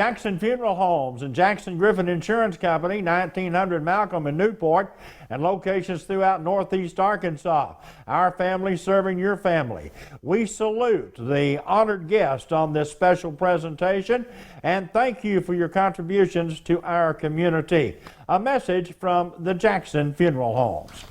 Jackson Funeral Homes and Jackson Griffin Insurance Company, 1900 Malcolm in Newport, and locations throughout Northeast Arkansas. Our family serving your family. We salute the honored guest on this special presentation and thank you for your contributions to our community. A message from the Jackson Funeral Homes.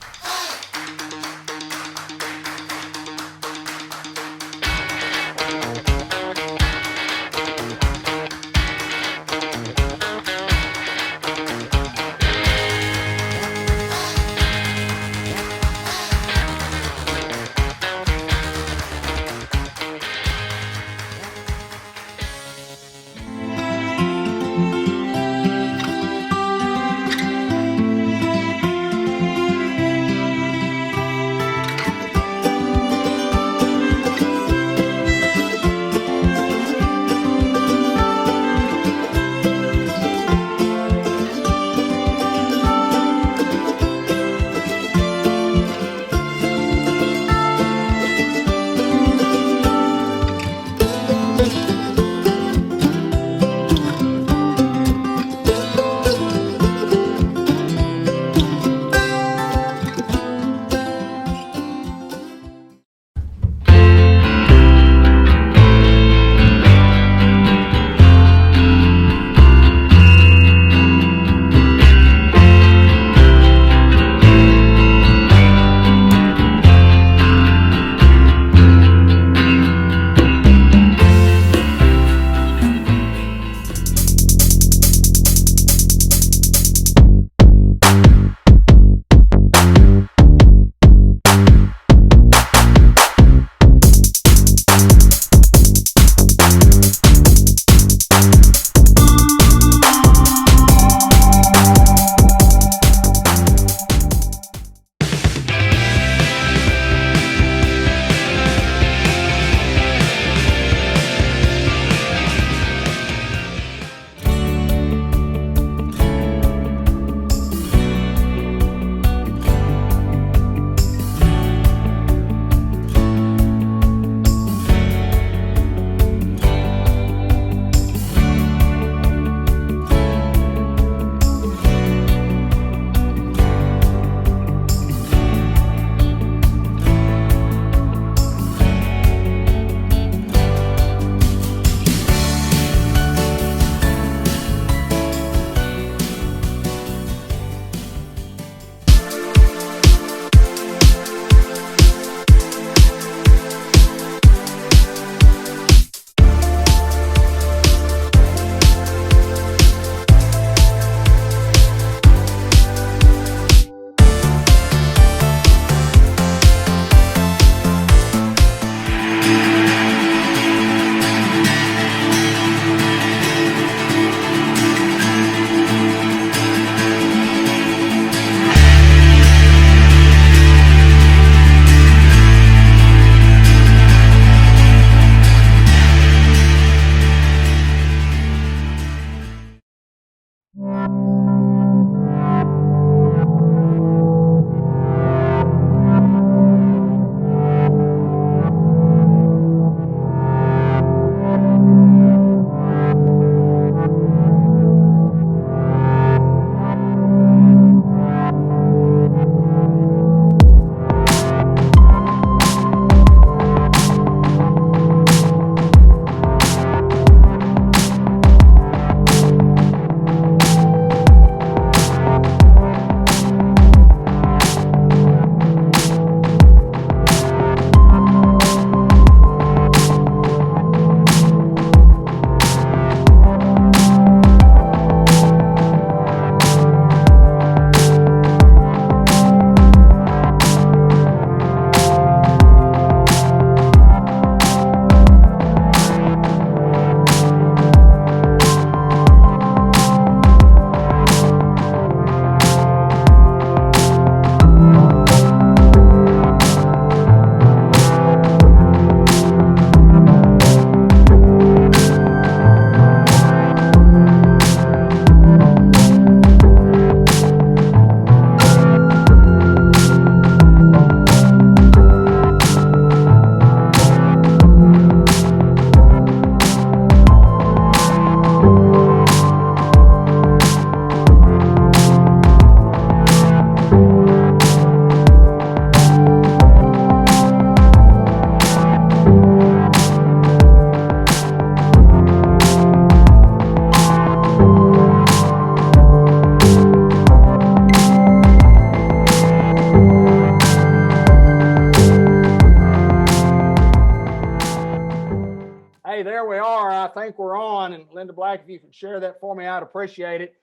I think we're on. And Linda Black, if you could share that for me, I'd appreciate it.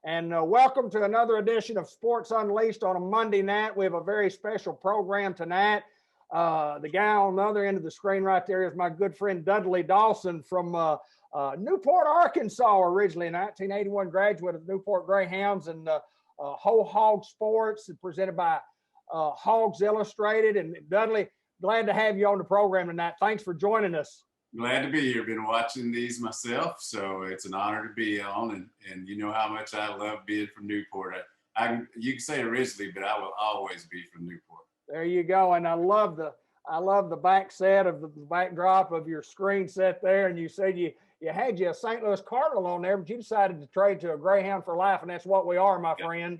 And welcome to another edition of Sports Unleashed on a Monday night. We have a very special program tonight. The guy on the other end of the screen right there is my good friend Dudley Dawson from Newport, Arkansas, originally a 1981 graduate of Newport Greyhounds and Whole Hog Sports, presented by Hogs Illustrated. And Dudley, glad to have you on the program tonight. Thanks for joining us. Glad to be here. Been watching these myself, so it's an honor to be on. And you know how much I love being from Newport. You can say originally, but I will always be from Newport. There you go. And I love the back set of the backdrop of your screen set there. And you said you had a St. Louis Cardinal on there, but you decided to trade to a Greyhound for life, and that's what we are, my friend.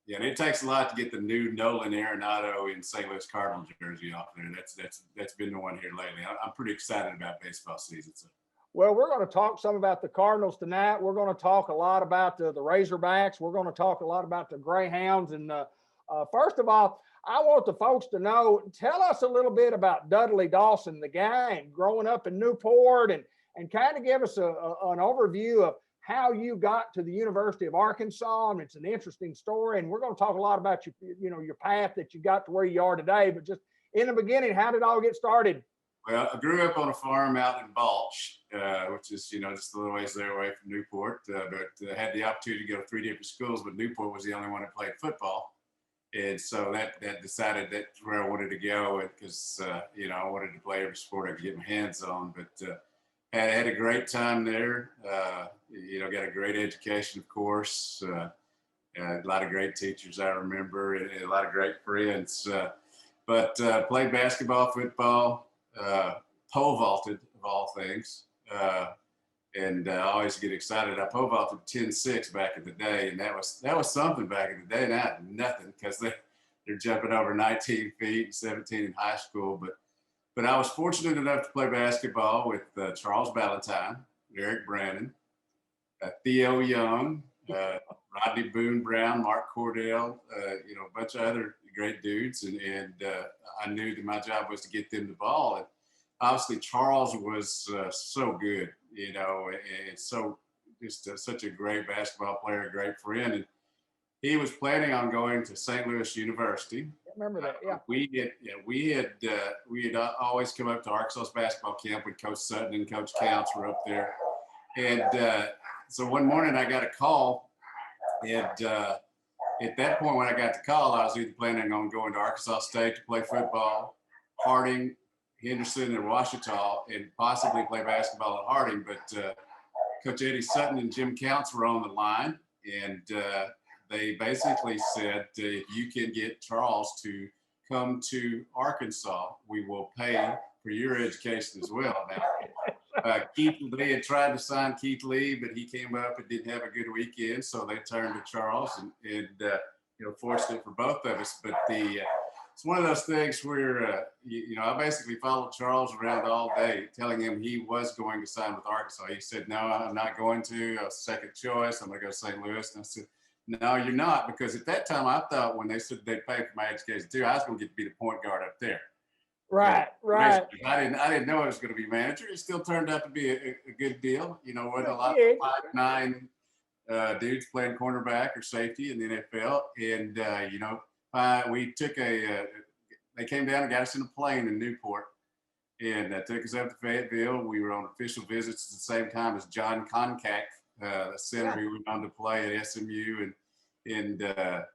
Yeah, and it takes a lot to get the new Nolan Arenado in St. Louis Cardinal jersey off there. That's been the one here lately. I'm pretty excited about baseball season. So. Well, we're going to talk some about the Cardinals tonight. We're going to talk a lot about the Razorbacks. We're going to talk a lot about the Greyhounds. And first of all, I want the folks to know, tell us a little bit about Dudley Dawson, the guy, and growing up in Newport, and kind of give us an overview of how you got to the University of Arkansas. And it's an interesting story. And we're going to talk a lot about your path that you got to where you are today. But just in the beginning, how did it all get started? Well, I grew up on a farm out in Balch, which is, just a little ways there away from Newport. But I had the opportunity to go to 3 different schools, but Newport was the only one that played football. And so that decided that's where I wanted to go because, I wanted to play every sport I could get my hands on. But had a great time there. Got a great education, of course. A lot of great teachers I remember and a lot of great friends. But played basketball, football, pole vaulted, of all things. And I always get excited. I pole vaulted 10-6 back in the day, and that was something back in the day. Now nothing because they're jumping over 19 feet and 17 in high school. But I was fortunate enough to play basketball with Charles Ballantyne, Eric Brandon, Theo Young, Rodney Boone Brown, Mark Cordell, a bunch of other great dudes. And I knew that my job was to get them the ball. And obviously Charles was so good, and so just such a great basketball player, a great friend. And he was planning on going to St. Louis University. I remember that, yeah. We had always come up to Arkansas basketball camp when Coach Sutton and Coach Counts were up there. And so one morning I got a call, and at that point when I got the call, I was either planning on going to Arkansas State to play football, Harding, Henderson, and Ouachita, and possibly play basketball at Harding. But Coach Eddie Sutton and Jim Counts were on the line, and they basically said, if you can get Charles to come to Arkansas, we will pay for your education as well. Now, Keith Lee had tried to sign Keith Lee, but he came up and didn't have a good weekend, so they turned to Charles, and fortunate for both of us. But it's one of those things where, I basically followed Charles around all day, telling him he was going to sign with Arkansas. He said, no, I'm not going to. I was second choice. I'm going to go to St. Louis. And I said, no, you're not, because at that time I thought when they said they'd pay for my education too, I was going to get to be the point guard up there. Right. I didn't know I was going to be manager. It still turned out to be a good deal. Wasn't a lot of 5'9" dudes playing cornerback or safety in the NFL. And we took they came down and got us in a plane in Newport, and took us up to Fayetteville. We were on official visits at the same time as John Koncak, the center who went on to play at SMU and in the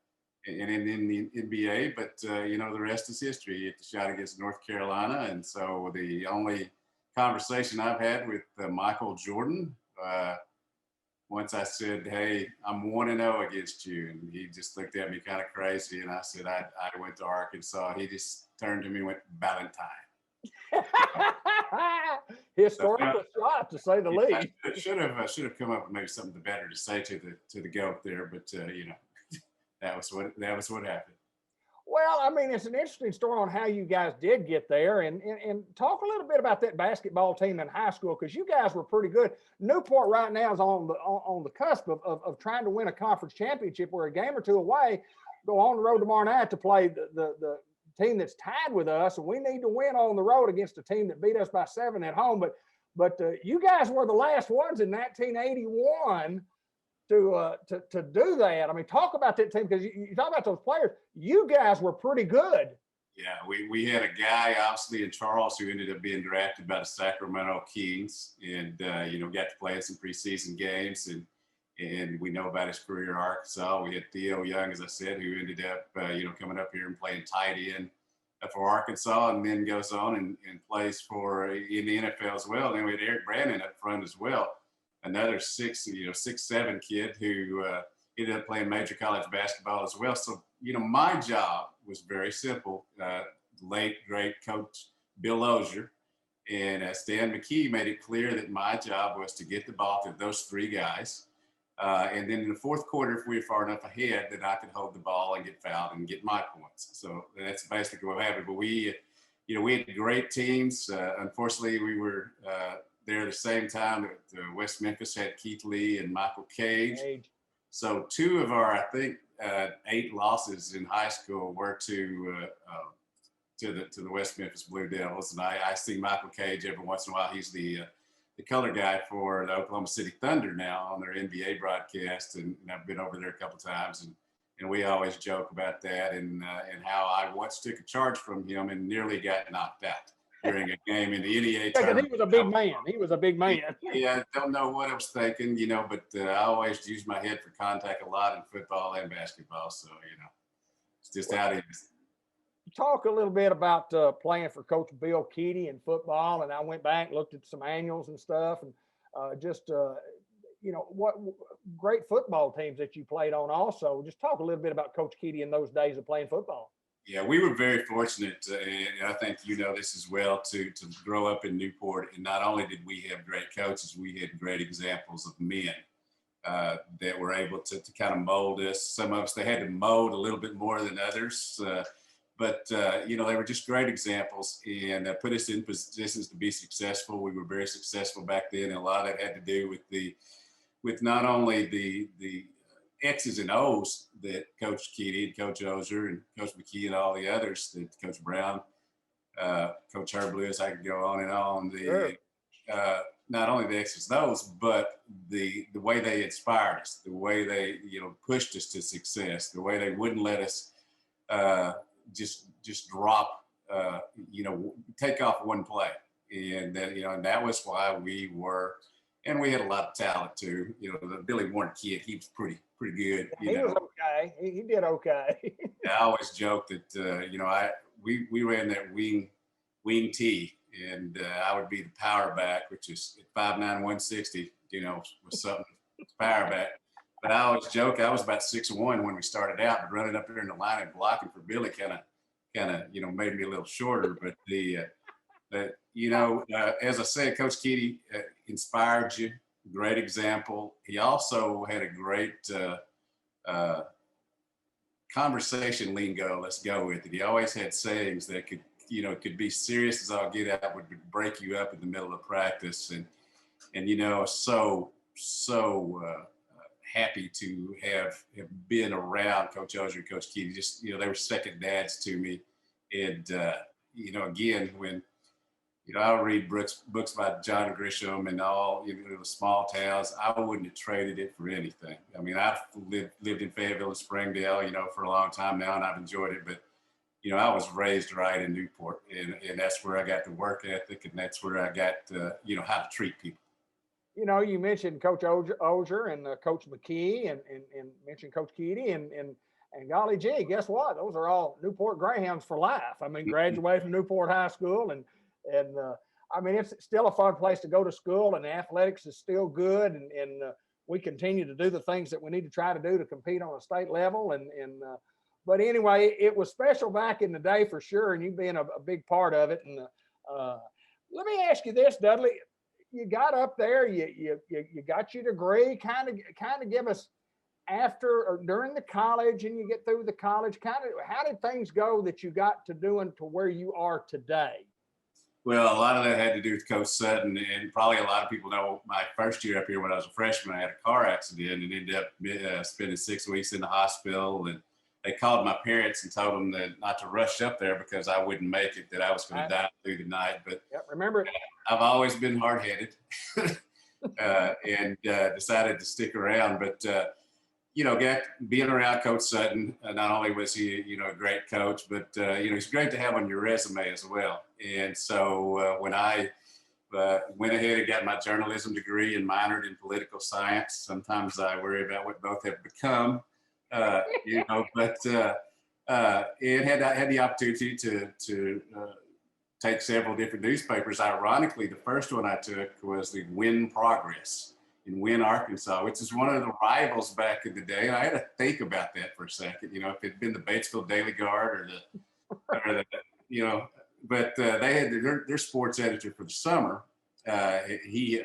NBA. But the rest is history. He hit the shot against North Carolina, and so the only conversation I've had with Michael Jordan, once I said, hey, I'm 1-0 against you, and he just looked at me kind of crazy, and I said I went to Arkansas. He just turned to me and went, Ballantyne. Historical shot, to say the least. I should have come up with maybe something better to say to the goat there, but that was what happened. Well, I mean, it's an interesting story on how you guys did get there, and talk a little bit about that basketball team in high school, because you guys were pretty good. Newport right now is on the cusp of trying to win a conference championship. We're a game or two away. Go on the road tomorrow night to play the team that's tied with us, and we need to win on the road against a team that beat us by 7 at home. But But you guys were the last ones in 1981 to do that. I mean, talk about that team, because you talk about those players. You guys were pretty good. Yeah, we had a guy obviously in Charles who ended up being drafted by the Sacramento Kings, and got to play in some preseason games, and we know about his career in Arkansas. We had Theo Young, as I said, who ended up coming up here and playing tight end for Arkansas, and then goes on and plays in the NFL as well. And then we had Eric Brandon up front as well, another 6'7" kid who ended up playing major college basketball as well. So my job was very simple. Late great coach Bill Ozier and Stan McKee made it clear that my job was to get the ball to those three guys. And then in the fourth quarter, if we were far enough ahead, then I could hold the ball and get fouled and get my points. So that's basically what happened. But we had great teams. Unfortunately, we were there at the same time that West Memphis had Keith Lee and Michael Cage. So two of our, I think, 8 losses in high school were to the West Memphis Blue Devils. And I see Michael Cage every once in a while. He's the color guy for the Oklahoma City Thunder now on their NBA broadcast, and I've been over there a couple times, and we always joke about that and how I once took a charge from him and nearly got knocked out during a game in the NEA tournament. He was a big man. He was a big man. Yeah, I don't know what I was thinking, but I always use my head for contact a lot in football and basketball, so it's just how it is. Talk a little bit about playing for Coach Bill Keaty in football, and I went back, looked at some annuals and stuff, and what great football teams that you played on also. Just talk a little bit about Coach Keaty in those days of playing football. Yeah, we were very fortunate, and I think this as well, to grow up in Newport. And not only did we have great coaches, we had great examples of men that were able to kind of mold us. Some of us, they had to mold a little bit more than others. But they were just great examples and put us in positions to be successful. We were very successful back then, and a lot of that had to do with not only the X's and O's that Coach Keaty and Coach Ozier and Coach McKee and all the others, that Coach Brown, Coach Herb Lewis, I could go on and on. Sure. Not only the X's and O's, but the way they inspired us, the way they pushed us to success, the way they wouldn't let us just drop, take off one play. And then, and that was why we were, and we had a lot of talent too. The Billy Warren kid, he was pretty good. He was okay. He did okay. I always joke that, we ran that wing T, and I would be the power back, which is at 5'9", 160, was something power back. But I always joke, I was about 6'1" when we started out, but running up there in the line and blocking for Billy kind of made me a little shorter. But as I said, Coach Keaty inspired you, great example. He also had a great conversation lingo, let's go with it. He always had sayings that could be serious as all get out, would break you up in the middle of practice. And happy to have been around Coach Ozier and Coach Keaty. Just, they were second dads to me. And, again, when, I would read books by John Grisham and all, the small towns, I wouldn't have traded it for anything. I mean, I've lived in Fayetteville and Springdale, for a long time now, and I've enjoyed it. But, I was raised right in Newport, and that's where I got the work ethic, and that's where I got, how to treat people. You mentioned Coach Ozier and Coach McKee and mentioned Coach Keaty and golly gee, guess what? Those are all Newport Greyhounds for life. I mean, graduated from Newport High School, and I mean, it's still a fun place to go to school, and athletics is still good, and we continue to do the things that we need to try to do to compete on a state level. But anyway, it was special back in the day for sure, and you being a big part of it. And let me ask you this, Dudley. You got up there, you got your degree, kind of give us after or during the college, and you get through the college, how did things go that you got to doing to where you are today? Well, a lot of that had to do with Coach Sutton, and probably a lot of people know my first year up here when I was a freshman, I had a car accident and ended up spending 6 weeks in the hospital, and they called my parents and told them that not to rush up there because I wouldn't make it, that I was going Right. to die through the night. But Yep, remember it. I've always been hard-headed and decided to stick around. But being around Coach Sutton, not only was he, a great coach, but he's great to have on your resume as well. And so when I went ahead and got my journalism degree and minored in political science, sometimes I worry about what both have become, but and had the opportunity to take several different newspapers. Ironically, the first one I took was the Win Progress in Wynne, Arkansas, which is one of the rivals back in the day. And I had to think about that for a second, if it'd been the Batesville Daily Guard but they had their sports editor for the summer. He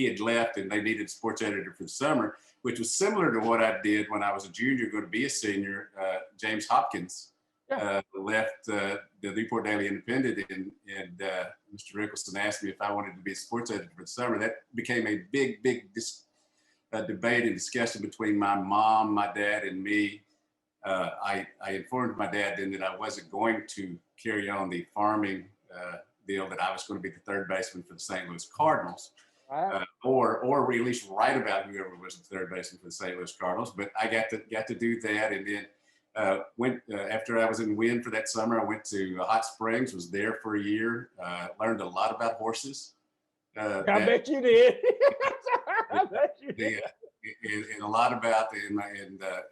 had left and they needed a sports editor for the summer, which was similar to what I did when I was a junior, going to be a senior. James Hopkins left the Newport Daily Independent, and Mr. Rickelson asked me if I wanted to be a sports editor for the summer. That became a big debate and discussion between my mom, my dad, and me. I informed my dad then that I wasn't going to carry on the farming deal, that I was going to be the third baseman for the St. Louis Cardinals, or at least write about whoever was the third baseman for the St. Louis Cardinals. But I got to do that, and then went after I was in Wynn for that summer. I went to Hot Springs, was there for a year, learned a lot about horses. I bet you did. I bet you did. And a lot about,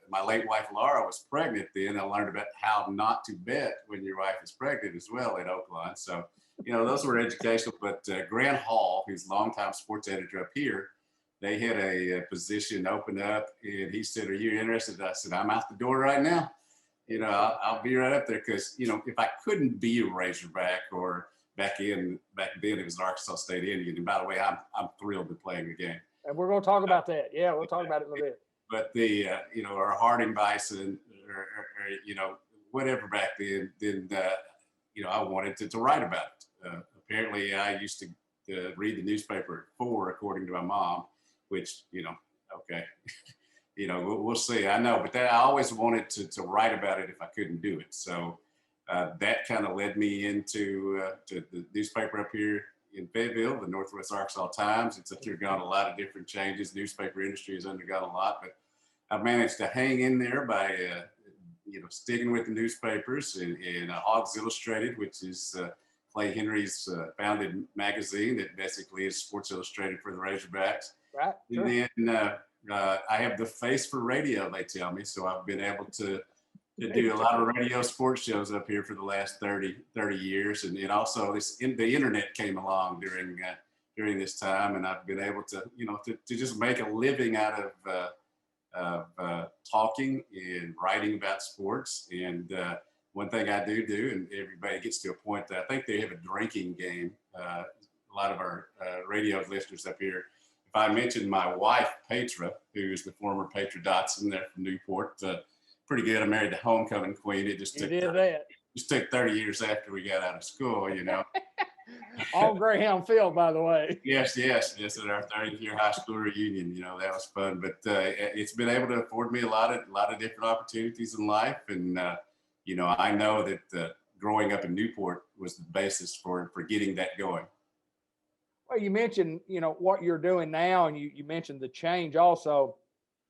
my late wife Laura was pregnant then. I learned about how not to bet when your wife is pregnant as well at Oakland. So, those were educational. But Grant Hall, who's longtime sports editor up here, they had a position open up, and he said, "Are you interested?" I said, "I'm out the door right now. I'll be right up there." Because if I couldn't be a Razorback, or back then it was an Arkansas State Indian. And by the way, I'm thrilled to playing the game. And we're going to talk about that. Yeah, we'll talk about it in a bit. But the or Harding Bison, or whatever back then I wanted to write about it. Apparently, I used to read the newspaper at 4, according to my mom, which okay, we'll see. I know, but I always wanted to write about it if I couldn't do it. So that kind of led me into to the newspaper up here in Fayetteville, the Northwest Arkansas Times. It's undergone a lot of different changes. Newspaper industry has undergone a lot, but I've managed to hang in there by sticking with the newspapers and Hogs Illustrated, which is Clay Henry's founded magazine that basically is Sports Illustrated for the Razorbacks. Right. Sure. And then I have the face for radio, they tell me, so I've been able to do a lot of radio sports shows up here for the last 30 years. And also the internet came along during this time, and I've been able to just make a living out of talking and writing about sports. And one thing I do, and everybody gets to a point that I think they have a drinking game. A lot of our radio listeners up here, if I mention my wife, Petra, who is the former Petra Dawson there from Newport, pretty good. I married the homecoming queen. It just took 30 years after we got out of school, On Greyhound Field, by the way. Yes, at our 30th year high school reunion. That was fun. But it's been able to afford me a lot of different opportunities in life. And I know that growing up in Newport was the basis for getting that going. Well, you mentioned what you're doing now, and you mentioned the change also.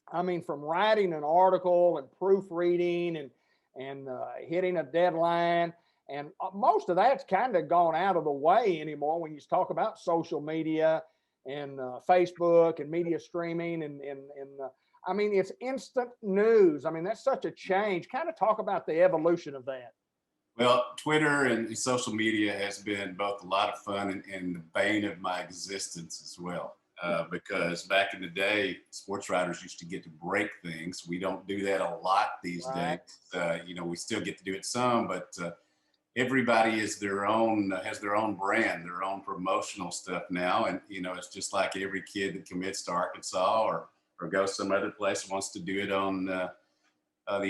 I mean, from writing an article and proofreading and hitting a deadline, and most of that's kind of gone out of the way anymore when you talk about social media and Facebook and media streaming and I mean, it's instant news. I mean, that's such a change. Kind of talk about the evolution of that. Well, Twitter and social media has been both a lot of fun and the bane of my existence as well. Because back in the day, sports writers used to get to break things. We don't do that a lot these days. We still get to do it some, but everybody has their own brand, their own promotional stuff now. And, it's just like every kid that commits to Arkansas or goes some other place wants to do it on the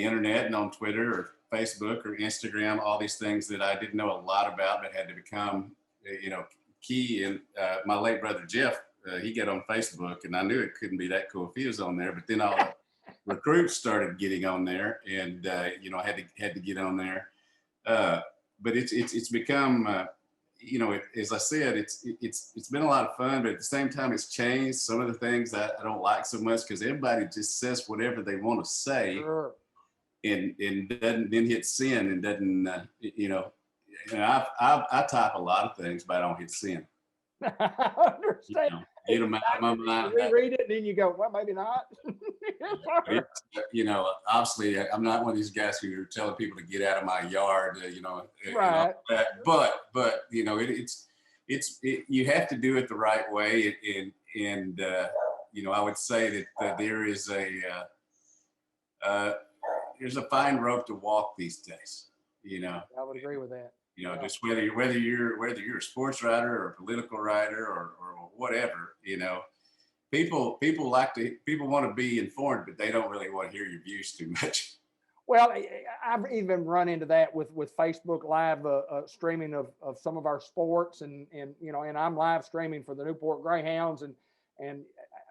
internet and on Twitter or Facebook or Instagram, all these things that I didn't know a lot about, but had to become, key. And my late brother, Jeff, he got on Facebook, and I knew it couldn't be that cool if he was on there. But then all recruits started getting on there, and you know, had to get on there. But it's become, you know, as I said, it's been a lot of fun, but at the same time, it's changed. Some of the things that I don't like so much because everybody just says whatever they want to say, Sure. and doesn't then hit send and doesn't, you know. And I type a lot of things, but I don't hit send. I understand. You know, get them out of my mind. You reread it, and then you go, well, maybe not. You know, obviously, I'm not one of these guys who are telling people to get out of my yard, you know, Right. but you know, you have to do it the right way, and you know, I would say that there's a fine rope to walk these days. You know, I would agree with that. you know, just whether you're a sports writer or a political writer or whatever, you know, people want to be informed, but they don't really want to hear your views too much. Well, I've even run into that with Facebook Live streaming of some of our sports, and you know, and I'm live streaming for the Newport Greyhounds, and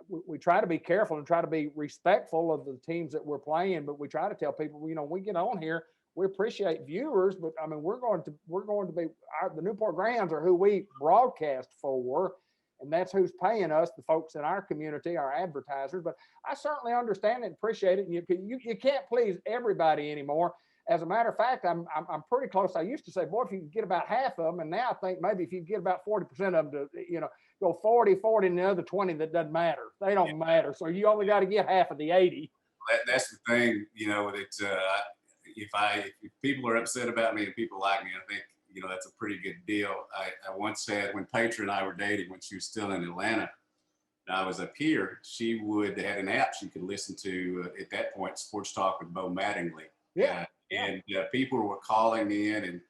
we try to be careful and try to be respectful of the teams that we're playing, but we try to tell people, you know, we get on here, we appreciate viewers, but I mean, we're going to be the Newport Greyhounds are who we broadcast for, and that's who's paying us, the folks in our community, our advertisers. But I certainly understand and appreciate it. And you can't please everybody anymore. As a matter of fact, I'm pretty close. I used to say, boy, if you could get about half of them, and now I think maybe if you get about 40% of them to, you know, go 40, and the other 20 that doesn't matter. They don't matter. So you only got to get half of the 80. That's the thing, you know, that if people are upset about me and people like me, I think, you know, that's a pretty good deal. I once had, when Petra and I were dating, when she was still in Atlanta, and I was up here, she had an app she could listen to at that point, Sports Talk with Bo Mattingly. And people were calling in and,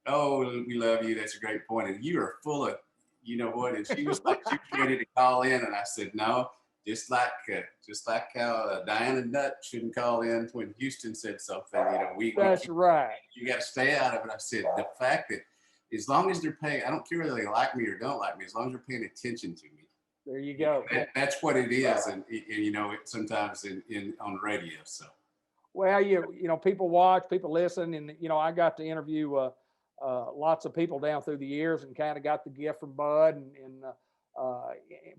oh, we love you. That's a great point. And you are full of, you know what? And she was like, she was ready to call in. And I said, no, just like how Diana Nutt shouldn't call in when Houston said something. You know, That's right. You got to stay out of it. I said, the fact that as long as they're paying, I don't care whether they like me or don't like me, as long as they're paying attention to me. There you go. That's what it is. And you know, sometimes on radio. So. Well, you know, people watch, people listen, and you know, I got to interview lots of people down through the years, and kind of got the gift from Bud, and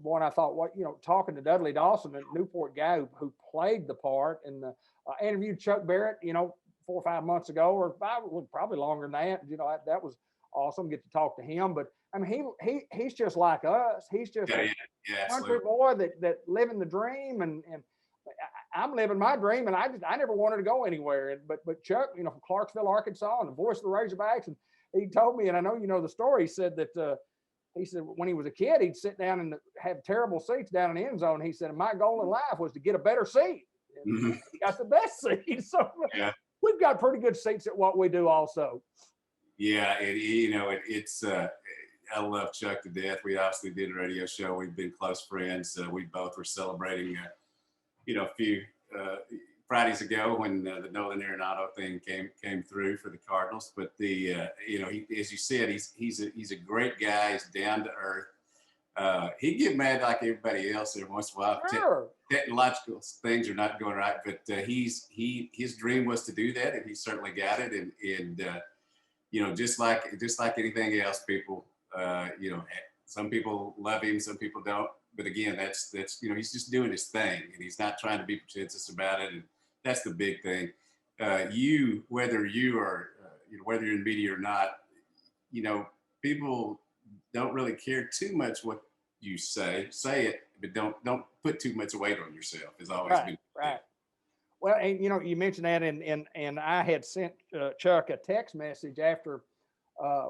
one I thought, what, you know, talking to Dudley Dawson, a Newport guy who played the part, and I interviewed Chuck Barrett, you know, 4 or 5 months ago, or probably longer than that. You know, that was awesome. Get to talk to him, but I mean, he's just like us. He's just a country boy that living the dream, and I'm living my dream, and I never wanted to go anywhere. But Chuck, you know, from Clarksville, Arkansas, and the voice of the Razorbacks, and he told me, and I know you know the story. He said that he said when he was a kid, he'd sit down and have terrible seats down in the end zone. He said, my goal in life was to get a better seat. And he got the best seat. So we've got pretty good seats at what we do, also. Yeah, you know, it's. I love Chuck to death. We obviously did a radio show. We've been close friends. We both were celebrating. You know, a few Fridays ago when the Nolan Arenado thing came through for the Cardinals. But you know, as you said, he's a great guy. He's down to earth. He'd get mad like everybody else every once in a while. Sure. Technological things are not going right, but his dream was to do that, and he certainly got it. And you know, just like anything else, people, you know, some people love him, some people don't. But again, that's you know, he's just doing his thing, and he's not trying to be pretentious about it, and that's the big thing. Whether you're in media or not, you know, people don't really care too much what you say. Say it, but don't put too much weight on yourself. Has always been right. Well, and you know, you mentioned that, and I had sent Chuck a text message after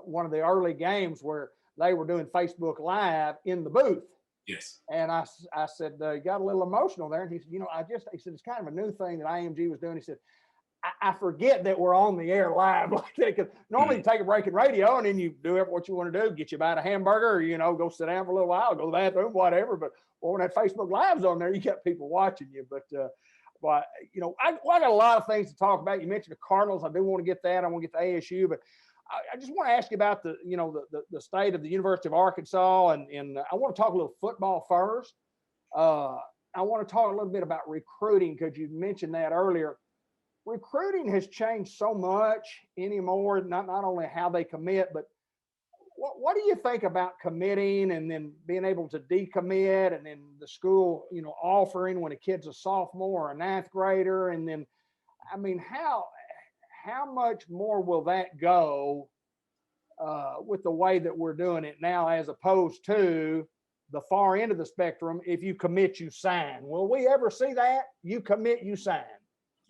one of the early games where they were doing Facebook Live in the booth. Yes. And I said, you got a little emotional there. And he said, you know, he said, it's kind of a new thing that IMG was doing. He said, I forget that we're on the air live like that. Because normally you take a break in radio and then you do what you want to do, get you about a hamburger, or, you know, go sit down for a little while, go to the bathroom, whatever. But when that Facebook Live's on there, you got people watching you. But you know, I got a lot of things to talk about. You mentioned the Cardinals. I do want to get that. I want to get to ASU, but I just want to ask you about the state of the University of Arkansas, and I want to talk a little football first. I want to talk a little bit about recruiting because you mentioned that earlier. Recruiting has changed so much anymore, not only how they commit, but what do you think about committing and then being able to decommit and then the school, offering when a kid's a sophomore or a ninth grader? And then, I mean, how much more will that go with the way that we're doing it now, as opposed to the far end of the spectrum? If you commit, you sign. Will we ever see that? You commit, you sign.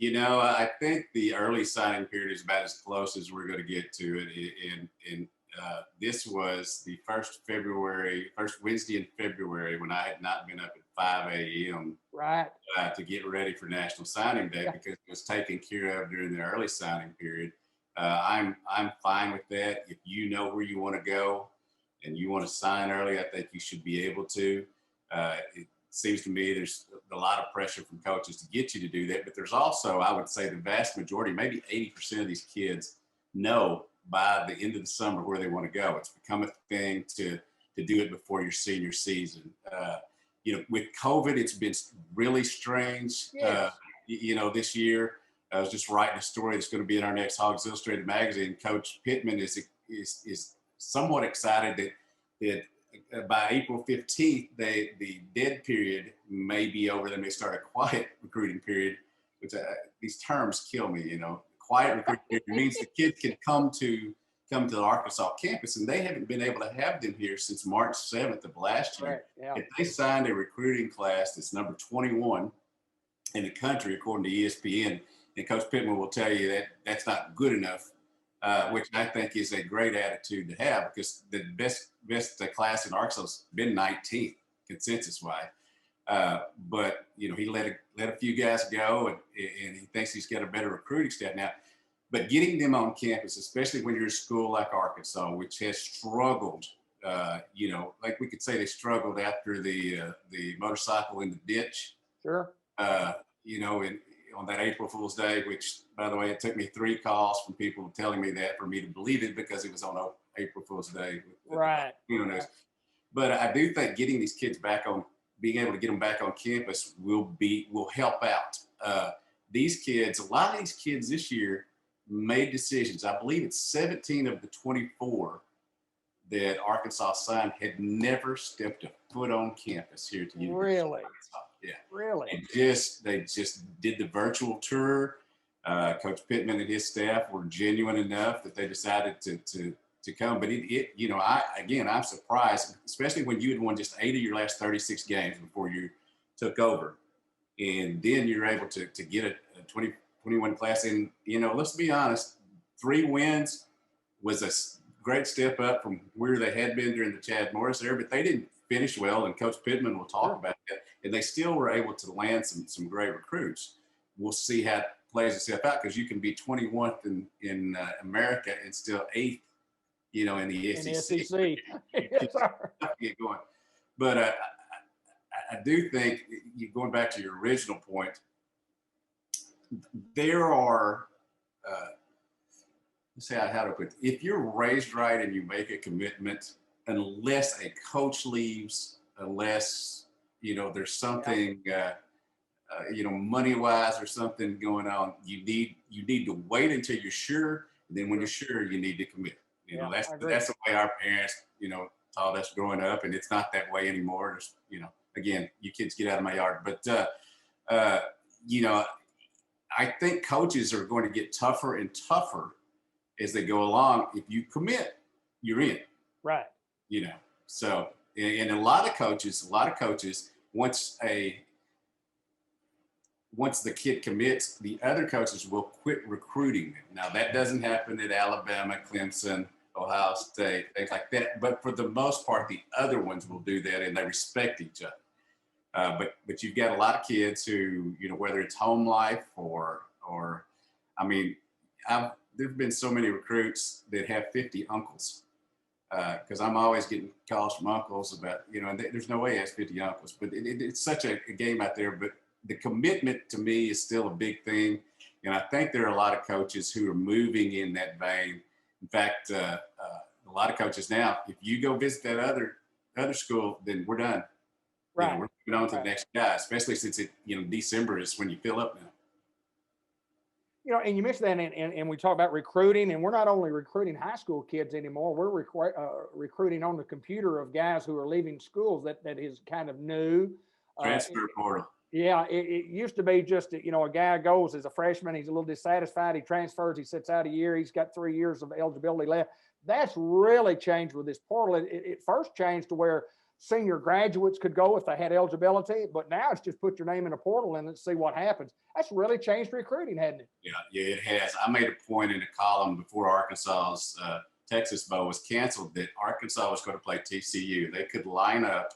I think the early signing period is about as close as we're going to get to it. This was the first Wednesday in February, when I had not been up at 5 a.m. Right. To get ready for National Signing Day, because it was taken care of during the early signing period. I'm fine with that. If you know where you want to go and you want to sign early, I think you should be able to. It seems to me there's a lot of pressure from coaches to get you to do that, but there's also, I would say, the vast majority, maybe 80% of these kids know by the end of the summer where they want to go. It's become a thing to do it before your senior season. With COVID, it's been really strange. Yes. This year, I was just writing a story that's going to be in our next Hogs Illustrated magazine. Coach Pittman is somewhat excited that by April 15th, the dead period may be over. They may start a quiet recruiting period, which these terms kill me. Quiet recruiting period means the kids can come to the Arkansas campus, and they haven't been able to have them here since March 7th of last year. Right. Yeah. If they signed a recruiting class that's number 21 in the country, according to ESPN, and Coach Pittman will tell you that that's not good enough, which I think is a great attitude to have, because the best class in Arkansas has been 19th consensus-wise. But he let a few guys go, and he thinks he's got a better recruiting staff now. But getting them on campus, especially when you're a school like Arkansas, which has struggled, like we could say they struggled after the motorcycle in the ditch. Sure. On that April Fool's Day, which, by the way, it took me 3 calls from people telling me that for me to believe it, because it was on April Fool's Day. Right. But I do think getting these kids being able to get them back on campus will help out. These kids, a lot of these kids this year made decisions. I believe it's 17 of the 24 that Arkansas signed had never stepped a foot on campus here at the University of Arkansas. Yeah. Really? They just did the virtual tour. Coach Pittman and his staff were genuine enough that they decided to come. But I'm surprised, especially when you had won just 8 of your last 36 games before you took over. And then you're able to get a 2021 class. And, let's be honest, 3 wins was a great step up from where they had been during the Chad Morris era, but they didn't finish well, and Coach Pittman will talk about that. And they still were able to land some great recruits. We'll see how it plays itself out, because you can be 21st in America and still 8th, in the SEC. Yes, sir. Get going. But I do think, going back to your original point, there are, how to put it, if you're raised right and you make a commitment, unless a coach leaves, unless, there's something, money-wise or something going on, you need to wait until you're sure. And then when you're sure, you need to commit. That's the way our parents, taught us growing up, and it's not that way anymore. There's, again, you kids get out of my yard. But, I think coaches are going to get tougher and tougher as they go along. If you commit, you're in. Right. So, and a lot of coaches, once the kid commits, the other coaches will quit recruiting them. Now, that doesn't happen at Alabama, Clemson, Ohio State, things like that. But for the most part, the other ones will do that, and they respect each other. But you've got a lot of kids who, whether it's home life or there've been so many recruits that have 50 uncles. Because I'm always getting calls from uncles about, and there's no way he has 50 uncles, but it's such a game out there. But the commitment to me is still a big thing. And I think there are a lot of coaches who are moving in that vein. In fact, a lot of coaches now, if you go visit that other school, then we're done. Right. we're moving on to Right. the next guy, especially since December is when you fill up now. And you mentioned that, and we talk about recruiting, and we're not only recruiting high school kids anymore. We're recruiting on the computer of guys who are leaving schools. That is kind of new. Transfer portal. Yeah, it used to be just a guy goes as a freshman, he's a little dissatisfied, he transfers, he sits out a year, he's got 3 years of eligibility left. That's really changed with this portal. It first changed to where senior graduates could go if they had eligibility, but now it's just put your name in a portal and let's see what happens. That's really changed recruiting, hasn't it? Yeah, it has. I made a point in a column before Arkansas's Texas Bowl was canceled that Arkansas was going to play TCU. They could line up.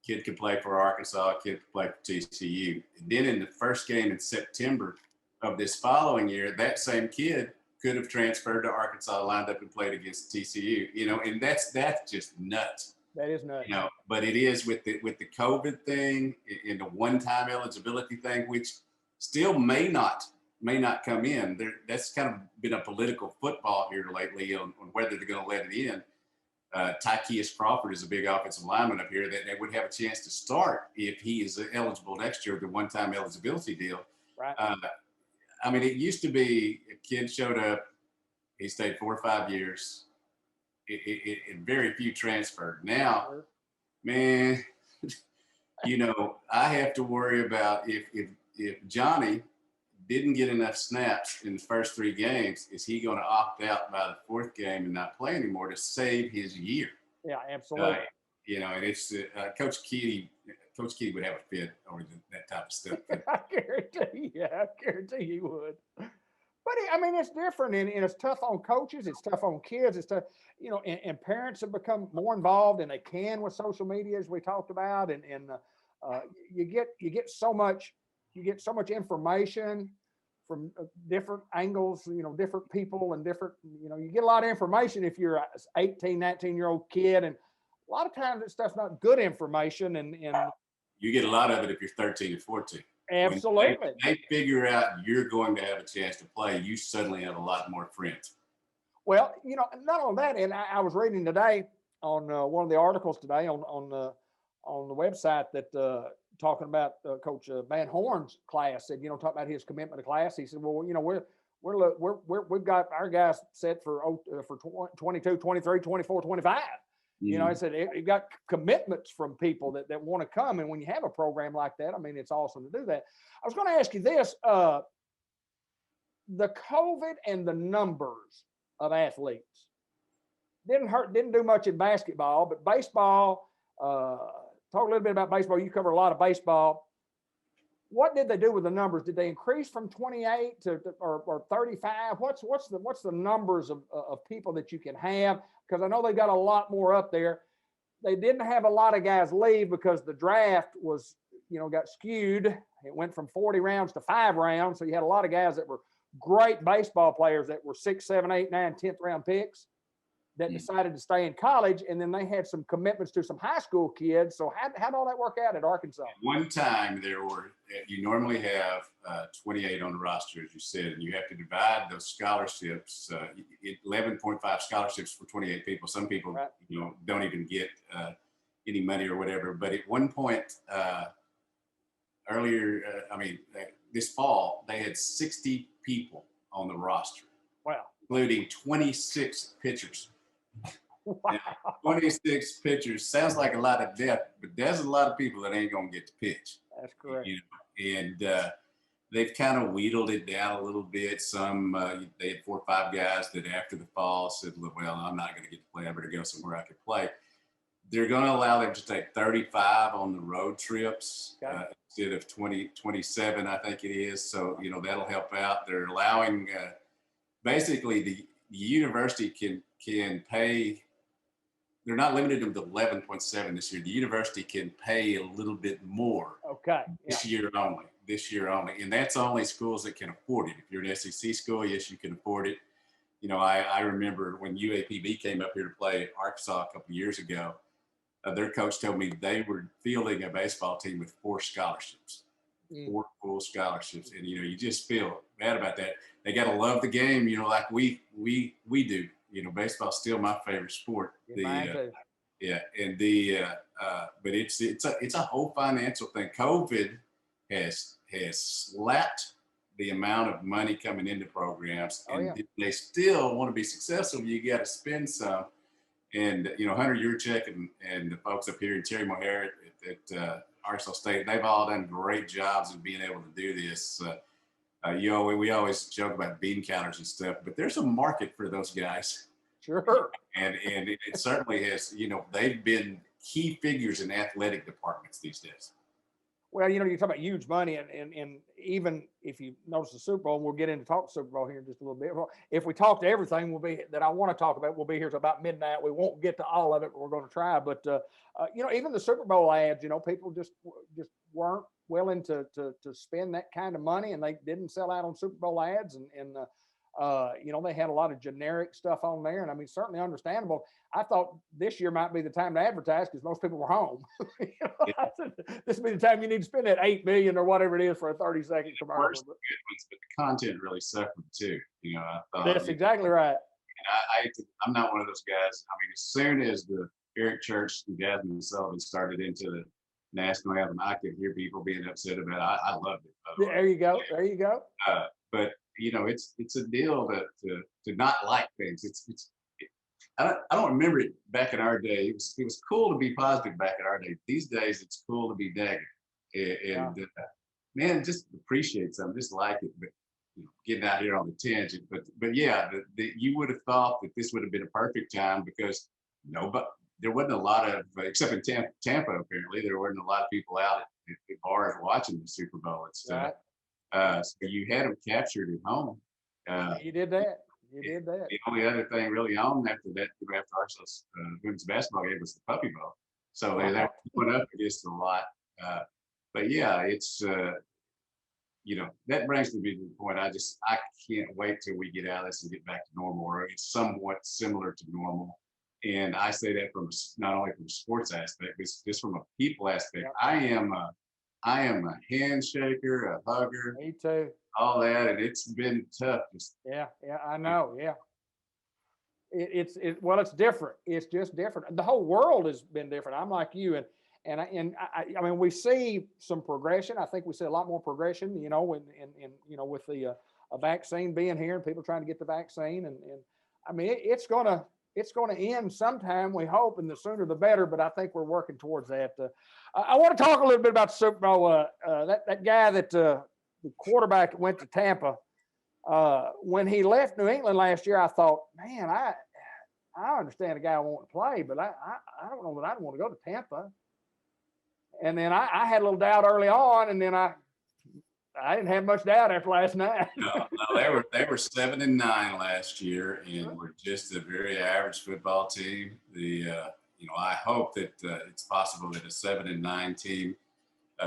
Kid could play for Arkansas, kid could play for TCU. And then in the first game in September of this following year, that same kid could have transferred to Arkansas, lined up and played against TCU. And that's just nuts. That is nuts. But it is with the COVID thing and the one-time eligibility thing, which still may not come in. That's kind of been a political football here lately on whether they're going to let it in. Tykeus Crawford is a big offensive lineman up here that they would have a chance to start if he is eligible next year with the one-time eligibility deal. Right. It used to be a kid showed up, he stayed 4 or 5 years. And very few transferred. Now, man, I have to worry about if Johnny didn't get enough snaps in the first 3 games, is he going to opt out by the 4th game and not play anymore to save his year? Yeah, absolutely. And it's Coach Keedy would have a fit over that type of stuff. I guarantee you would. But it's different, and it's tough on coaches. It's tough on kids. It's tough, and parents have become more involved, and they can with social media, as we talked about, and you get so much information from different angles, different people and different, you get a lot of information if you're an 18, 19-year-old kid, and a lot of times that stuff's not good information, and you get a lot of it if you're 13 and 14. Absolutely. When they figure out you're going to have a chance to play, you suddenly have a lot more friends. Well, not only that, and I was reading today on one of the articles today on the website that talking about Coach Van Horn's class, said, talking about his commitment to class. He said, well, we've got our guys set for 22, 23, 24, 25. I said, you've got commitments from people that want to come. And when you have a program like that, it's awesome to do that. I was going to ask you this, the COVID and the numbers of athletes didn't do much in basketball, but baseball, talk a little bit about baseball. You cover a lot of baseball. What did they do with the numbers? Did they increase from 28 or 35? What's the numbers of people that you can have? Because I know they got a lot more up there. They didn't have a lot of guys leave because the draft was, got skewed. It went from 40 rounds to 5 rounds. So you had a lot of guys that were great baseball players that were 6, 7, 8, 9, 10th round picks that decided to stay in college. And then they had some commitments to some high school kids. So how did all that work out at Arkansas? At one time, you normally have 28 on the roster, as you said, and you have to divide those scholarships, 11.5 scholarships for 28 people. Some people, right, don't even get any money or whatever. But at one point earlier, this fall, they had 60 people on the roster. Wow. Including 26 pitchers. Wow. 26 pitchers sounds like a lot of depth, but there's a lot of people that ain't going to get to pitch. That's correct. And they've kind of wheedled it down a little bit. Some, they had 4 or 5 guys that after the fall said, well, I'm not going to get to play. I better go somewhere I can play. They're going to allow them to take 35 on the road trips instead of 27, I think it is. So, that'll help out. They're allowing, basically the university can pay. They're not limited to 11.7 this year. The university can pay a little bit more. Okay. This year only. And that's only schools that can afford it. If you're an SEC school, yes, you can afford it. I remember when UAPB came up here to play Arkansas a couple of years ago, their coach told me they were fielding a baseball team with 4 scholarships. 4 full scholarships. And, you just feel bad about that. They got to love the game, like we do. Baseball's still my favorite sport. Yeah, and but it's a whole financial thing. COVID has slapped the amount of money coming into programs, Oh, and yeah. if they still want to be successful, you got to spend some. And Hunter Yurchek and the folks up here in Terry Mohair at Arkansas State, they've all done great jobs in being able to do this. We always joke about bean counters and stuff, but there's a market for those guys. Sure. And it certainly has, they've been key figures in athletic departments these days. Well, you talk about huge money, and even if you notice the Super Bowl, and we'll get into talk Super Bowl here in just a little bit. If we talk to everything, that I want to talk about, we'll be here till about midnight. We won't get to all of it, but we're going to try. But even the Super Bowl ads, people just weren't willing to spend that kind of money, and they didn't sell out on Super Bowl ads, and they had a lot of generic stuff on there, and I mean, certainly understandable. I thought this year might be the time to advertise because most people were home. I said, this would be the time you need to spend that $8 million or whatever it is for a 30-second commercial. But the content really suffered too. I thought that's exactly right. I'm not one of those guys. I mean, as soon as the Eric Church and Jasmine Sullivan started into the national anthem, I could hear people being upset about it. I loved it. There you go. There you go. But it's a deal to not like things. I don't remember it back in our day. It was cool to be positive back in our day. These days, it's cool to be negative. And man, just appreciate something, just like it. But getting out here on the tangent. But yeah, you would have thought that this would have been a perfect time because there wasn't a lot of, except in Tampa apparently, there weren't a lot of people out at bars watching the Super Bowl and stuff. Right. So you had them captured at home. You did that. You did that. The only other thing really on after Arsenal's women's basketball game was the Puppy Bowl. So they went up against a lot. But yeah, it's that brings me to the point. I can't wait till we get out of this and get back to normal, or it's somewhat similar to normal. And I say that from not only from a sports aspect, but just from a people aspect. Yep. I am a handshaker, a hugger. Me too. All that, and it's been tough. Yeah, I know. Yeah, it's different. It's just different. The whole world has been different. I'm like you, and I mean, we see some progression. I think we see a lot more progression. With the a vaccine being here and people trying to get the vaccine, and I mean, it's gonna end sometime. We hope, and the sooner the better. But I think we're working towards that. I want to talk a little bit about the Super Bowl. That guy that. The quarterback went to Tampa. When he left New England last year, I thought, man, I understand a guy wanting to play, but I don't know that I want to go to Tampa. And then I had a little doubt early on, and then I didn't have much doubt after last night. No, they were 7-9 last year, and were just a very average football team. I hope that it's possible that a 7-9 team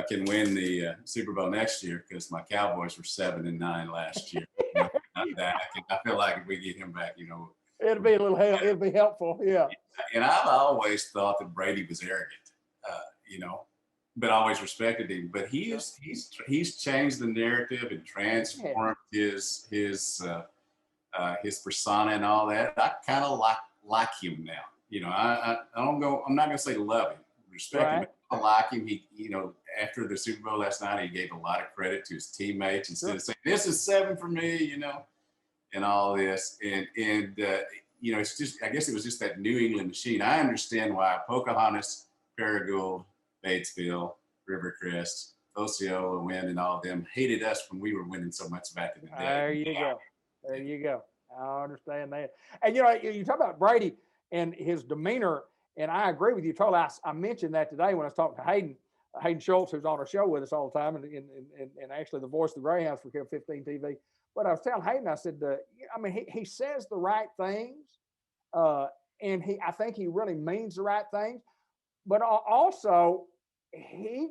can win the Super Bowl next year, because my Cowboys were 7-9 last year. I feel like if we get him back, it'll be it'll be helpful. Yeah. And I've always thought that Brady was arrogant, but always respected him. But he's changed the narrative and transformed his persona and all that. I kind of like him now. I'm not gonna say love him, respect him. I like him. He, after the Super Bowl last night, he gave a lot of credit to his teammates instead of saying, "This is 7 for me," and all this. And it's just, I guess it was just that New England machine. I understand why Pocahontas, Paragould, Batesville, Rivercrest, Osceola, Wynn, and all of them hated us when we were winning so much back in the day. There you go. There you go. I understand that. And you talk about Brady and his demeanor. And I agree with you totally. I mentioned that today when I was talking to Hayden Schultz, who's on our show with us all the time, and actually the voice of the Greyhounds for Care 15 TV. But I was telling Hayden, I said, he says the right things, and I think he really means the right things. But also, he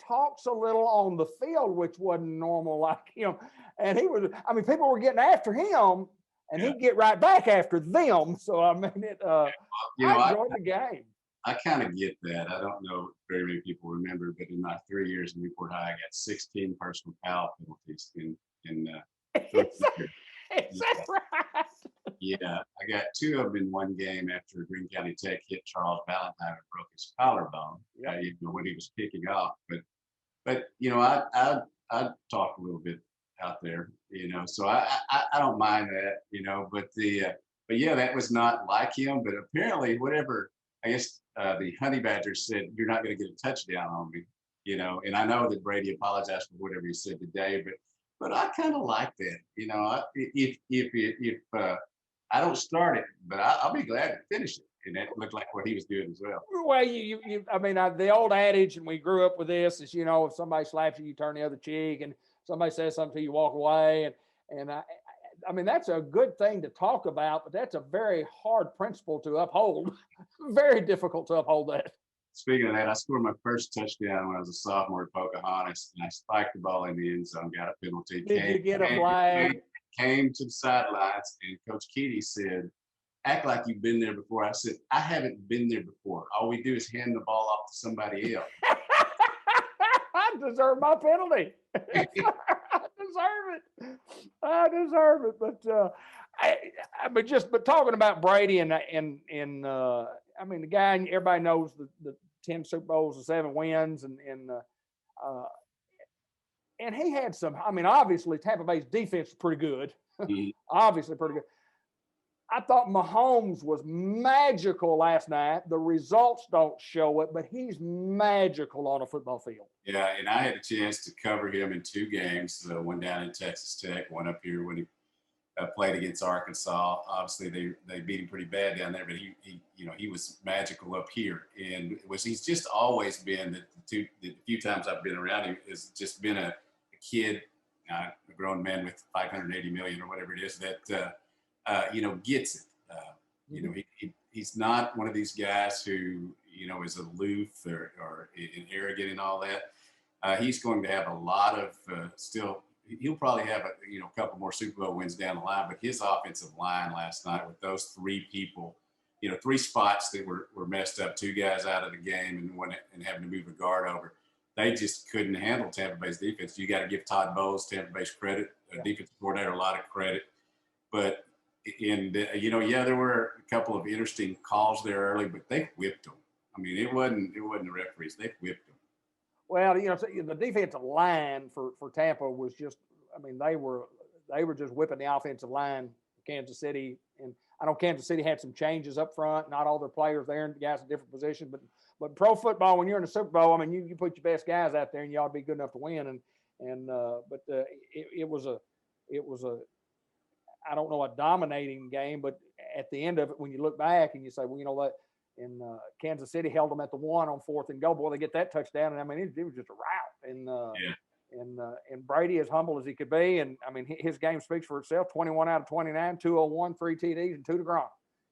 talks a little on the field, which wasn't normal like him. And people were getting after him. And he'd get right back after them. So, I mean, I enjoyed the game. I kind of get that. I don't know if very many people remember, but in my 3 years in Newport High, I got 16 personal foul penalties in Is that right? Yeah, I got 2 of them in one game after Green County Tech hit Charles Valentine and broke his collarbone. Yep. When he was kicking off, but I talked a little bit out there, so I don't mind that, but yeah, that was not like him. But apparently, whatever, I guess the Honey Badger said, you're not going to get a touchdown on me, and I know that Brady apologized for whatever he said today, but I kind of like that, if I don't start it, but I'll be glad to finish it. And that looked like what he was doing as well. Well, I mean, the old adage, and we grew up with this, is, if somebody slaps you, you turn the other cheek, and somebody says something to you, you walk away. And I mean, that's a good thing to talk about, but that's a very hard principle to uphold. Very difficult to uphold that. Speaking of that, I scored my first touchdown when I was a sophomore at Pocahontas, and I spiked the ball in the end zone, got a penalty. Did you get a flag? Came to the sidelines, and Coach Keaty said, act like you've been there before. I said, I haven't been there before. All we do is hand the ball off to somebody else. I deserve my penalty. I deserve it. But talking about Brady and I mean, the guy, everybody knows the 10 Super Bowls and 7 wins, and he had some. I mean, obviously Tampa Bay's defense is pretty good. Obviously pretty good. I thought Mahomes was magical last night. The results don't show it, but he's magical on a football field. Yeah, and I had a chance to cover him in 2 games. One down in Texas Tech, one up here when he played against Arkansas. Obviously, they beat him pretty bad down there, but he was magical up here. And he's just always been the few times I've been around him has just been a kid, a grown man with 580 million or whatever it is that gets it. He's not one of these guys who is aloof or arrogant and all that. He's going to have a lot of still. He'll probably have a couple more Super Bowl wins down the line. But his offensive line last night with those 3 people, 3 spots that were messed up, 2 guys out of the game and having to move a guard over. They just couldn't handle Tampa Bay's defense. You got to give Todd Bowles, Tampa Bay's credit, defensive coordinator, a lot of credit. But there were a couple of interesting calls there early, but they whipped them. I mean, it wasn't the referees; they whipped them. Well, the defensive line for Tampa was just. I mean, they were just whipping the offensive line. Kansas City, and I know Kansas City had some changes up front. Not all their players there, and guys in different positions, but pro football, when you're in the Super Bowl, I mean, you put your best guys out there, and you ought to be good enough to win. It was a I don't know, a dominating game, but at the end of it, when you look back and you say, well, you know what, and Kansas City held them at the 1 on 4th and goal. Boy, they get that touchdown, and I mean, it was just a rout. And Brady, as humble as he could be, and I mean, his game speaks for itself. 21 out of 29, 201, 3 TDs, and 2 to Gronk.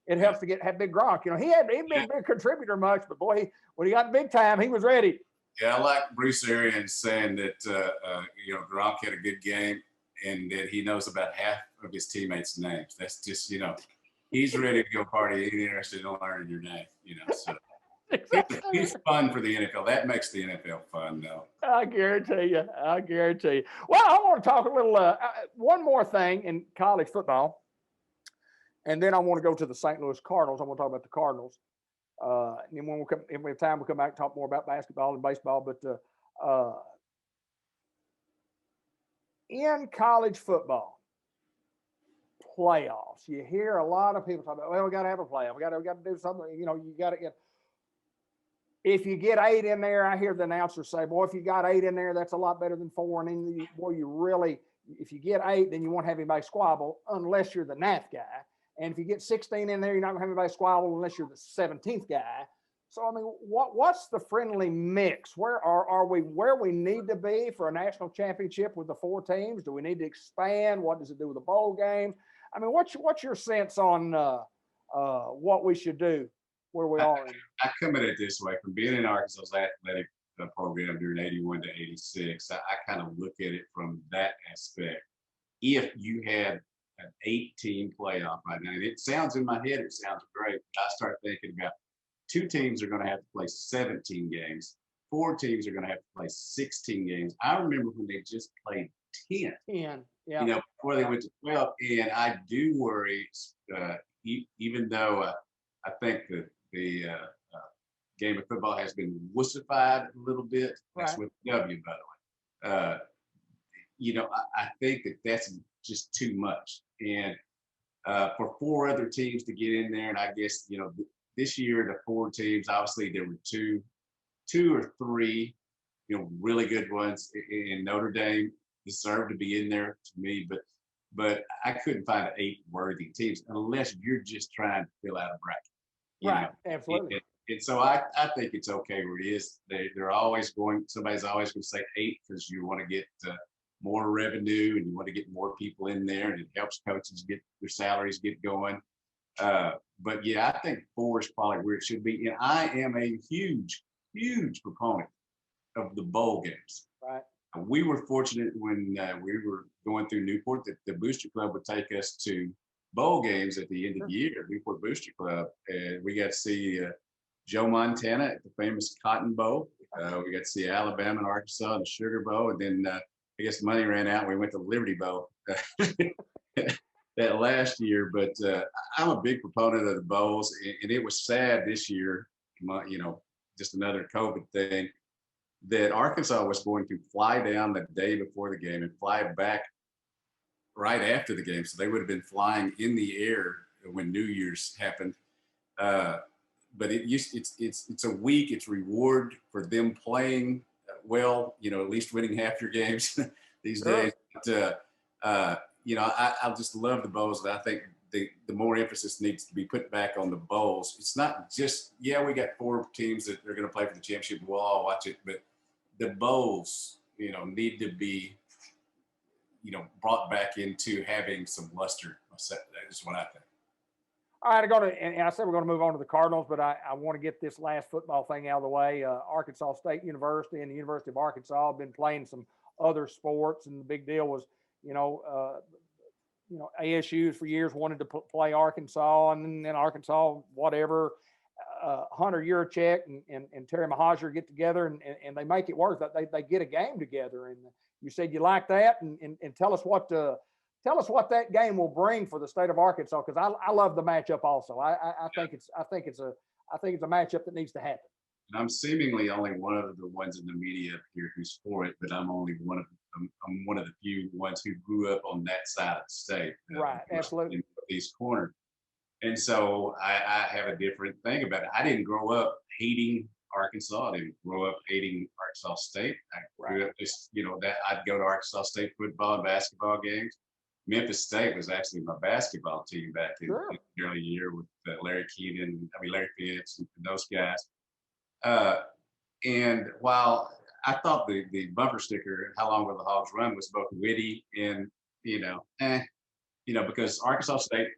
It helps to have big Gronk. He'd been a big contributor much, but boy, when he got big time, he was ready. Yeah, I like Bruce Arians saying that Gronk had a good game, and that he knows about half of his teammates' names. That's just, he's ready to go party. He's interested in learning your name, so. Exactly. It's fun for the NFL. That makes the NFL fun, though. I guarantee you. Well, I want to talk a little, one more thing in college football, and then I want to go to the St. Louis Cardinals. I want to talk about the Cardinals. And then if we have time, we'll come back and talk more about basketball and baseball. But in college football, playoffs, you hear a lot of people talk about, well, we got to have a playoff. We got to do something. You got to get. If you get 8 in there, I hear the announcers say, boy, if you got 8 in there, that's a lot better than 4. And then, if you get 8, then you won't have anybody squabble unless you're the 9th guy. And if you get 16 in there, you're not going to have anybody squabble unless you're the 17th guy. So, I mean, what's the friendly mix? Where are we where we need to be for a national championship with the 4 teams? Do we need to expand? What does it do with the bowl games? I mean, what's your sense on what we should do where we are? I come at it this way. From being in Arkansas's athletic program during 81 to 86, I kind of look at it from that aspect. If you had an 8-team playoff right now, and it sounds in my head, it sounds great, but I start thinking about 2 teams are going to have to play 17 games. 4 teams are going to have to play 16 games. I remember when they just played 10. 10, Yeah. before they went to 12. And I do worry, even though I think that the game of football has been wussified a little bit. That's Right. with W, by the way. I think that that's just too much. And for four other teams to get in there, and I guess, this year, the four teams, obviously there were two or three, really good ones in Notre Dame deserve to be in there to me, but I couldn't find 8 worthy teams unless you're just trying to fill out a bracket. Right. Absolutely. And so I think it's okay where it is. They're always somebody's always going to say 8 because you want to get more revenue and you want to get more people in there, and it helps coaches get their salaries get going. But yeah, I think 4 is probably where it should be. And I am a huge, huge proponent of the bowl games. Right. We were fortunate when we were going through Newport that the Booster Club would take us to bowl games at the end of the year, Newport Booster Club. And we got to see Joe Montana at the famous Cotton Bowl. We got to see Alabama and Arkansas in the Sugar Bowl. And then I guess money ran out and we went to Liberty Bowl that last year. But I'm a big proponent of the bowls. And it was sad this year, just another COVID thing, that Arkansas was going to fly down the day before the game and fly back right after the game. So they would have been flying in the air when New Year's happened. But it's a week. It's reward for them playing well. At least winning half your games these days. But, I just love the bowls. But I think the more emphasis needs to be put back on the bowls. It's not just we got 4 teams that are going to play for the championship. We'll all watch it, but the bowls, need to be, brought back into having some luster. That is what I think. All right, and I said we're going to move on to the Cardinals, but I want to get this last football thing out of the way. Arkansas State University and the University of Arkansas have been playing some other sports, and the big deal was, ASU's for years wanted to play Arkansas, and then Arkansas, whatever. Hunter Yurachek and Terry Mahajer get together and they make it work. They get a game together. And you said you like that, and tell us what that game will bring for the state of Arkansas, because I love the matchup also. I think it's a matchup that needs to happen. And I'm seemingly only one of the ones in the media here who's for it, but I'm one of the few ones who grew up on that side of the state. Right, absolutely. In East Corner. And so I have a different thing about it. I didn't grow up hating Arkansas. I didn't grow up hating Arkansas State. I grew up just, that I'd go to Arkansas State football and basketball games. Memphis State was actually my basketball team back in the early year with Larry Pitts and those guys. And while I thought the bumper sticker, "How long will the Hogs run," was both witty and, because Arkansas State,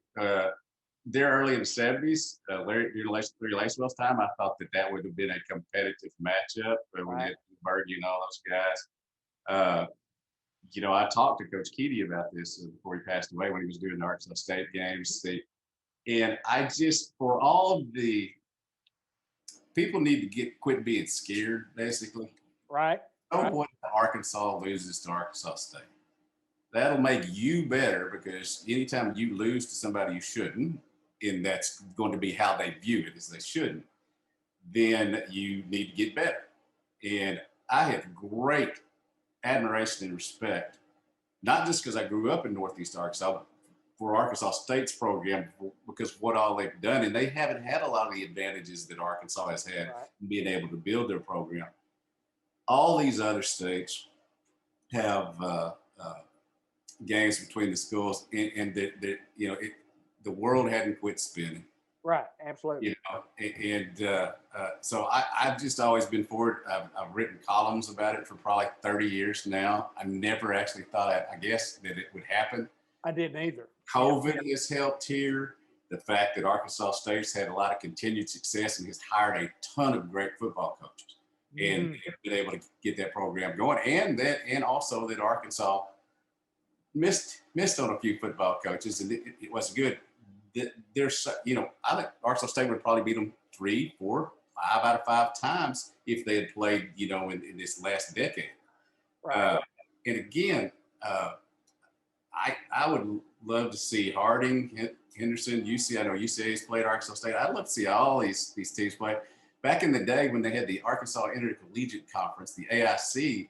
they're early in the 70s, Larry Lacewell's time, I thought that would have been a competitive matchup when we had Berge and all those guys. I talked to Coach Keedy about this before he passed away when he was doing the Arkansas State games. And I just, for all of the people need to quit being scared, basically. Right. What Arkansas loses to Arkansas State. That'll make you better, because anytime you lose to somebody you shouldn't, and that's going to be how they view it, as they shouldn't, then you need to get better. And I have great admiration and respect, not just because I grew up in Northeast Arkansas, but for Arkansas State's program, because what all they've done, and they haven't had a lot of the advantages that Arkansas has had in being able to build their program. All these other states have games between the schools, and the world hadn't quit spinning. Right, absolutely. So I've just always been for it. I've written columns about it for probably 30 years now. I never actually thought, I guess, that it would happen. I didn't either. COVID has helped here. The fact that Arkansas State's had a lot of continued success and has hired a ton of great football coaches and been able to get that program going. And also that Arkansas missed on a few football coaches, and it was good. There's, I think Arkansas State would probably beat them 3, 4, 5 out of 5 times if they had played, in this last decade. Right. And again, I would love to see Harding, Henderson, UC. I know UCA's played Arkansas State. I'd love to see all these teams play. Back in the day when they had the Arkansas Intercollegiate Conference, the AIC,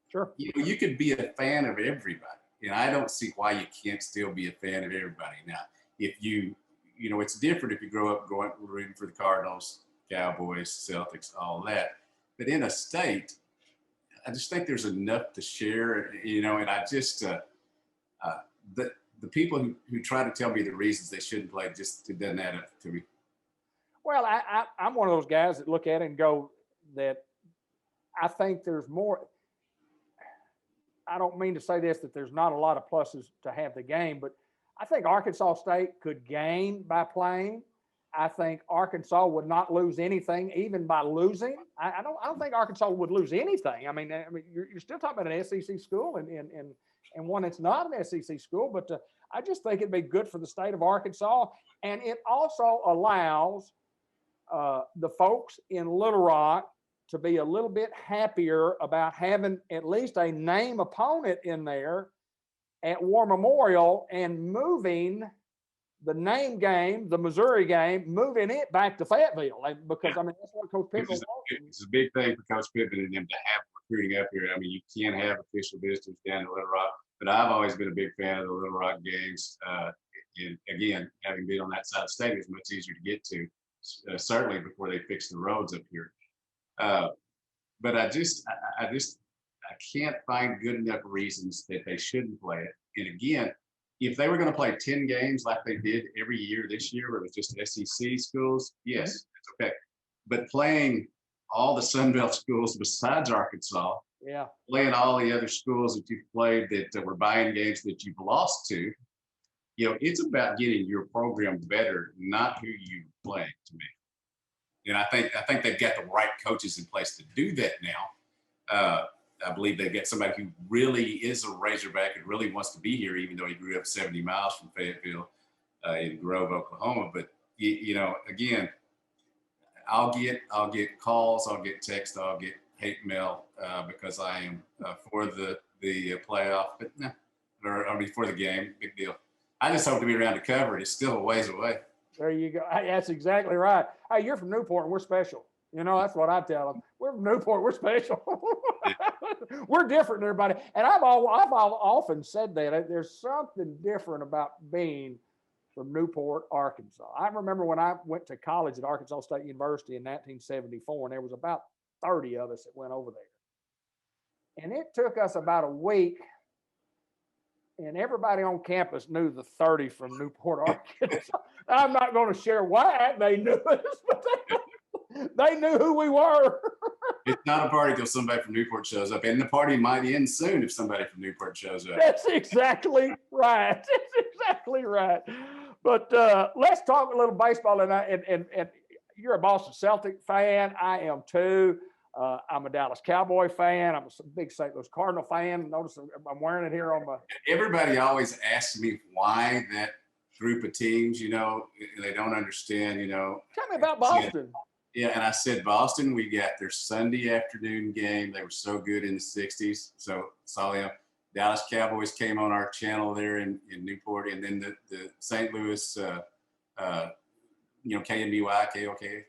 Sure. you could be a fan of everybody. And I don't see why you can't still be a fan of everybody. Now, if it's different if you grow up rooting for the Cardinals, Cowboys, Celtics, all that. But in a state, I just think there's enough to share, and I just, the people who try to tell me the reasons they shouldn't play, just it doesn't add up to me. Well, I'm one of those guys that look at it and go that I think there's more. I don't mean to say this, that there's not a lot of pluses to have the game, but I think Arkansas State could gain by playing. I think Arkansas would not lose anything, even by losing. I don't think Arkansas would lose anything. I mean, you're still talking about an SEC school and one that's not an SEC school, but I just think it'd be good for the state of Arkansas, and it also allows the folks in Little Rock to be a little bit happier about having at least a name opponent in there at War Memorial and moving the name game, the Missouri game, moving it back to Fayetteville. Because, I mean, that's what Coach Pittman wants. It's a big thing for Coach Pittman and them to have recruiting up here. I mean, you can't have official visitors down to Little Rock, but I've always been a big fan of the Little Rock games. And again, having been on that side of the state, it's much easier to get to, certainly before they fix the roads up here. But I can't find good enough reasons that they shouldn't play it. And again, if they were going to play 10 games like they did every year this year, where it was just SEC schools, yes, it's okay. But playing all the Sun Belt schools besides Arkansas, playing all the other schools that you've played that were buying games that you've lost to, it's about getting your program better, not who you play, to me. And I think they've got the right coaches in place to do that now. I believe they've got somebody who really is a Razorback and really wants to be here, even though he grew up 70 miles from Fayetteville in Grove, Oklahoma. But again, I'll get calls, I'll get texts, I'll get hate mail because I am for the playoff, but or before the game. Big deal. I just hope to be around to cover it. It's still a ways away. There you go. That's exactly right. Hey, you're from Newport and we're special. That's what I tell them. We're from Newport. We're special. We're different than everybody. And I've often said that there's something different about being from Newport, Arkansas. I remember when I went to college at Arkansas State University in 1974, and there was about 30 of us that went over there. And it took us about a week, and everybody on campus knew the 30 from Newport, Arkansas. I'm not going to share why they knew us, but they knew who we were. It's not a party till somebody from Newport shows up, and the party might end soon if somebody from Newport shows up. That's exactly right. That's exactly right. But let's talk a little baseball. And you're a Boston Celtic fan. I am too. I'm a Dallas Cowboy fan. I'm a big St. Louis Cardinal fan. Notice I'm wearing it here on my. Everybody always asks me why that group of teams, they don't understand, Tell me about Boston. Yeah, and I said, Boston, we got their Sunday afternoon game. They were so good in the 60s. So saw them. Dallas Cowboys came on our channel there in Newport. And then the St. Louis, KNBY, KOK.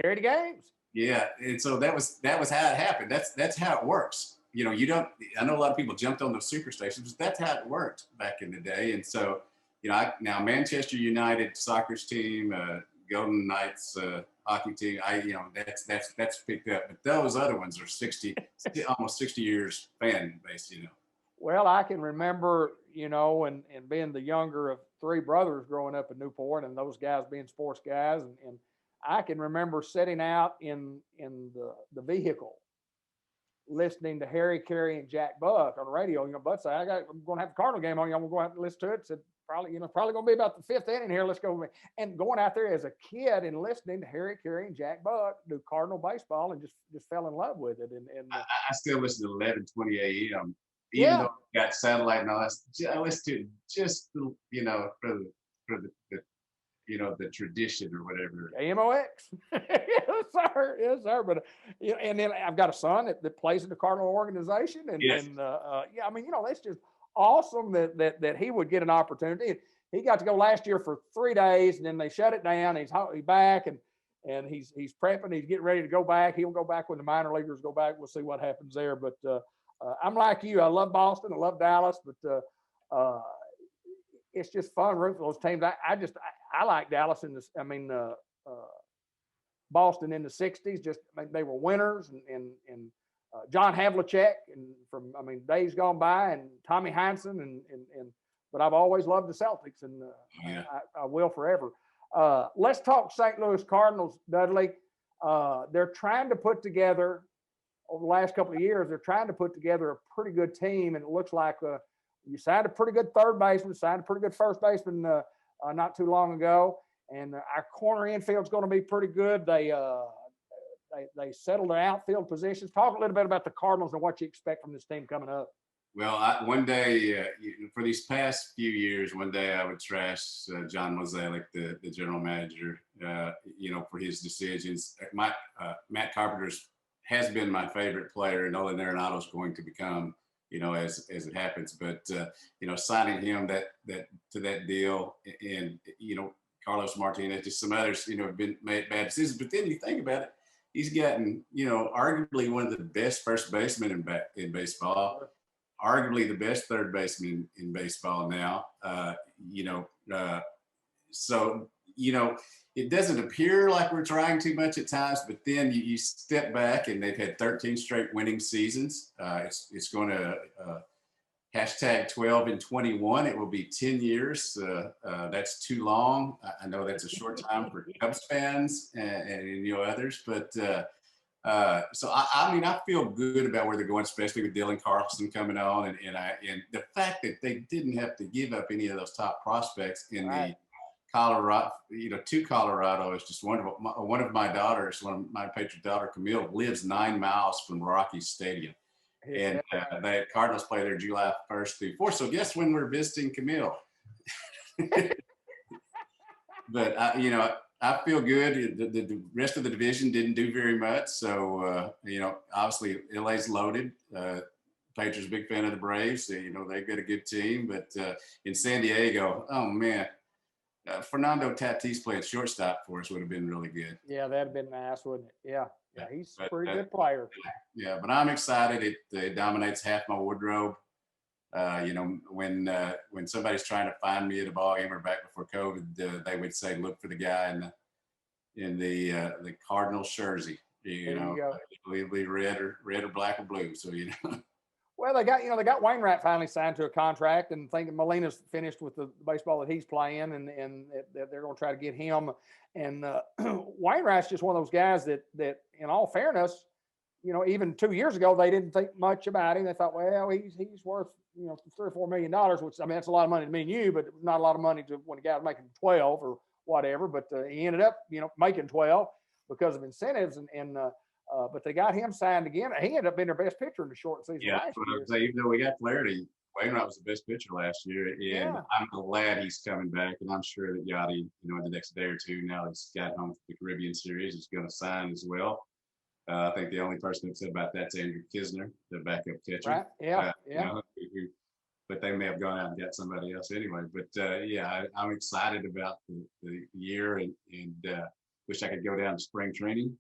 Carry the games. Yeah, and so that was how it happened. That's how it works. I know a lot of people jumped on those super stations, but that's how it worked back in the day. And so, now Manchester United soccer's team, Golden Knights hockey team, that's picked up. But those other ones are almost 60 years fan base, Well, I can remember, and being the younger of three brothers growing up in Newport, and those guys being sports guys, and I can remember sitting out in the vehicle listening to Harry Carey and Jack Buck on the radio. Buck said, I'm going to have a Cardinal game on. I'm going to go out and listen to it. Said, probably going to be about the fifth inning here. Let's go. And going out there as a kid and listening to Harry Carey and Jack Buck do Cardinal baseball and just fell in love with it. And I still listen to 11:20 a.m. Even though I got satellite and all that. I listen to just for the tradition or whatever. AMOX. Yes, sir. But and then I've got a son that plays in the Cardinal organization, that's just awesome that he would get an opportunity. He got to go last year for 3 days, and then they shut it down. He's back, and he's prepping. He's getting ready to go back. He'll go back when the minor leaguers go back. We'll see what happens there. But I'm like you. I love Boston. I love Dallas. But it's just fun rooting for those teams. I like Dallas in this. Boston in the '60s. Just they were winners, and John Havlicek, and from days gone by, and Tommy Hanson, and but I've always loved the Celtics, and I will forever. Let's talk St. Louis Cardinals, Dudley. They're trying to put together, over the last couple of years, they're trying to put together a pretty good team, and it looks like you signed a pretty good third baseman, signed a pretty good first baseman not too long ago, and our corner infield's going to be pretty good. They settled their outfield positions. Talk a little bit about the Cardinals and what you expect from this team coming up. Well, one day, for these past few years, one day I would trash John Mozeliak, the general manager, for his decisions. Matt Carpenter has been my favorite player, and Nolan Arenado's going to become, as it happens. But signing him to that deal, and Carlos Martinez, just some others, have been made bad decisions. But then you think about it, he's gotten, arguably one of the best first basemen in baseball. Arguably the best third baseman in baseball now. So it doesn't appear like we're trying too much at times, but then you step back, and they've had 13 straight winning seasons. It's going to hashtag 12 and 21. It will be 10 years. That's too long. I know that's a short time for Cubs fans and others, but so I feel good about where they're going, especially with Dylan Carlson coming on, and the fact that they didn't have to give up any of those top prospects in the Colorado, to Colorado is just wonderful. One of my Patriot daughter, Camille, lives 9 miles from Rockies Stadium, and the Cardinals play there July 1st through 4th. So guess when we're visiting Camille? But I feel good. The rest of the division didn't do very much. So, obviously LA's loaded. Patriots a big fan of the Braves. They've got a good team. But in San Diego, oh, man, Fernando Tatis playing shortstop for us would have been really good. Yeah, that'd have been nice, wouldn't it? Yeah, he's a pretty good player. Yeah, but I'm excited. It dominates half my wardrobe. When somebody's trying to find me at a ball game or back before COVID, they would say, look for the guy in the Cardinal jersey. Be red or black or blue. So Well, they got Wainwright finally signed to a contract, and thinking Molina's finished with the baseball that he's playing, and they're going to try to get him. And Wainwright's just one of those guys that in all fairness, even 2 years ago, they didn't think much about him. They thought, well, he's worth, $3 or $4 million, which, that's a lot of money to me and you, but not a lot of money to when a guy was making 12 or whatever. But he ended up, making 12 because of incentives. But they got him signed again. He ended up being their best pitcher in the short season last year. Even though we got Flaherty, Wainwright was the best pitcher last year. And I'm glad he's coming back. And I'm sure that Yachty, in the next day or two, now he's got home for the Caribbean Series, is going to sign as well. I think the only person who said about that's Andrew Kisner, the backup catcher. Right. Yeah. But they may have gone out and got somebody else anyway. But I'm excited about the year, and wish I could go down to spring training.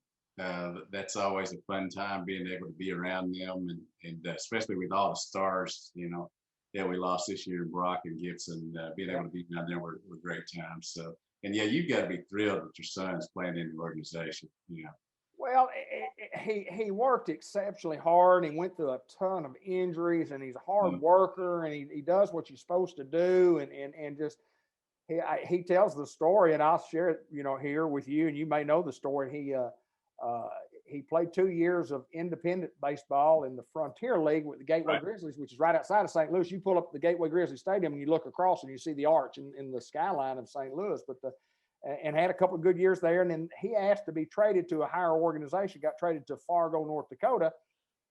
That's always a fun time, being able to be around them, and especially with all the stars, we lost this year, Brock and Gibson, being able to be down there were great times. So, and you've got to be thrilled that your son's playing in the organization. Well, he worked exceptionally hard. He went through a ton of injuries, and he's a hard worker, and he does what you're supposed to do, and just he tells the story, and I'll share it, here with you, and you may know the story. He played 2 years of independent baseball in the Frontier League with the Gateway Grizzlies, which is right outside of St. Louis. You pull up the Gateway Grizzlies Stadium and you look across and you see the arch in the skyline of St. Louis. And had a couple of good years there. And then he asked to be traded to a higher organization, got traded to Fargo, North Dakota.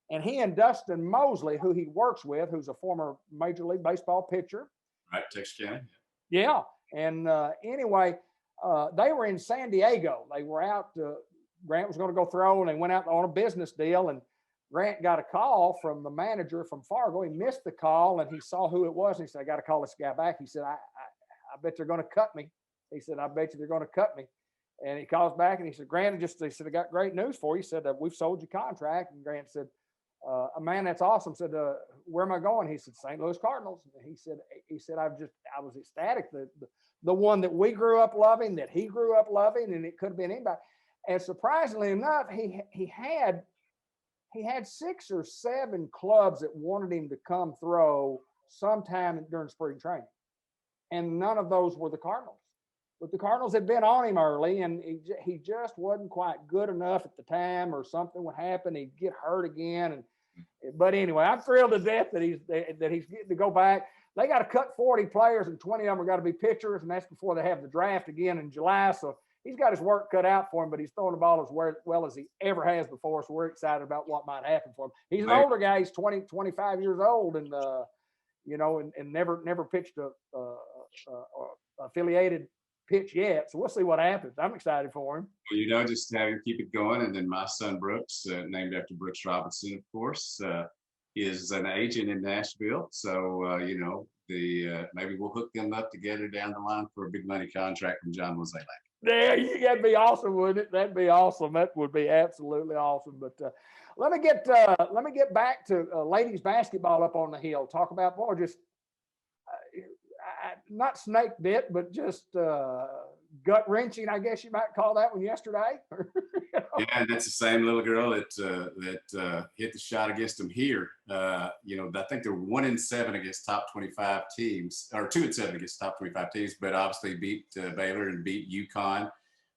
And he and Dustin Mosley, who he works with, who's a former Major League Baseball pitcher. Right, Texas County. Yeah. And anyway, they were in San Diego. They were out. Grant was going to go throw, and they went out on a business deal. And Grant got a call from the manager from Fargo. He missed the call and he saw who it was. And he said, I got to call this guy back. He said, I bet they're going to cut me. He said, I bet you they're going to cut me. And he calls back and he said, Grant, he said, I got great news for you. He said, we've sold your contract. And Grant said, man, that's awesome. Said, where am I going? He said, St. Louis Cardinals. And he said, I was ecstatic. The one that we grew up loving, that he grew up loving, and it could have been anybody. And surprisingly enough, he had 6 or 7 clubs that wanted him to come throw sometime during spring training. And none of those were the Cardinals. But the Cardinals had been on him early, and he just wasn't quite good enough at the time, or something would happen. He'd get hurt again. But anyway, I'm thrilled to death that he's getting to go back. They got to cut 40 players, and 20 of them are got to be pitchers, and that's before they have the draft again in July. So he's got his work cut out for him, but he's throwing the ball as well as he ever has before. So we're excited about what might happen for him. He's an older guy. He's 25 years old, and and never pitched a affiliated pitch yet. So we'll see what happens. I'm excited for him. Just have him keep it going. And then my son Brooks, named after Brooks Robinson, of course, is an agent in Nashville. So maybe we'll hook them up together down the line for a big money contract from John Mosaic. Yeah, that'd be awesome, wouldn't it? That'd be awesome. That would be absolutely awesome. But let me get back to ladies basketball up on the hill. Talk about just not snake bit, but just gut wrenching, I guess you might call that one yesterday. Yeah, that's the same little girl that hit the shot against them here. I think they're 1-7 against top 25 teams, or 2-7 against top 25 teams, but obviously beat Baylor and beat UConn.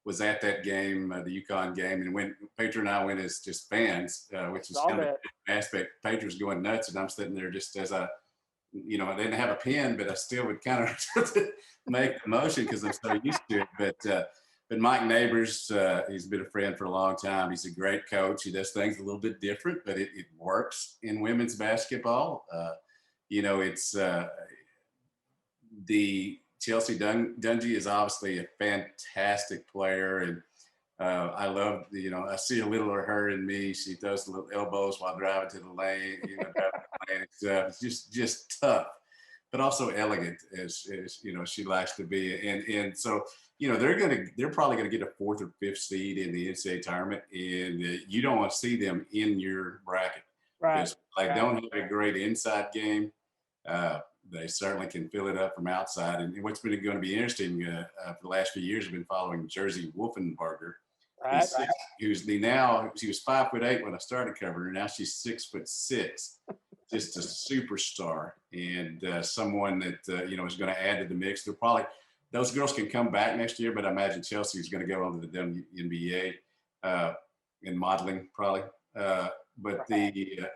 Was at that game, the UConn game, and when Pedro and I went as just fans, which is kind of an aspect. Pedro's going nuts, and I'm sitting there just as I didn't have a pen, but I still would kind of make the motion because I'm so used to it. But Mike Neighbors, he's been a friend for a long time. He's a great coach. He does things a little bit different, but it works in women's basketball. It's the Chelsea Dungy is obviously a fantastic player, and I love, I see a little of her in me. She does the little elbows while driving to the lane. It's just tough, but also elegant as she likes to be. And so they're probably gonna get a 4th or 5th seed in the NCAA tournament, and you don't want to see them in your bracket. Right. They don't have a great inside game. They certainly can fill it up from outside. And what's been going to be interesting for the last few years, I've been following Jersey Wolfenbarger. Right. She was 5'8" when I started covering her. Now she's 6'6", just a superstar, and someone that is going to add to the mix. Those girls can come back next year, but I imagine Chelsea is going to go on to the WNBA in modeling probably. But they've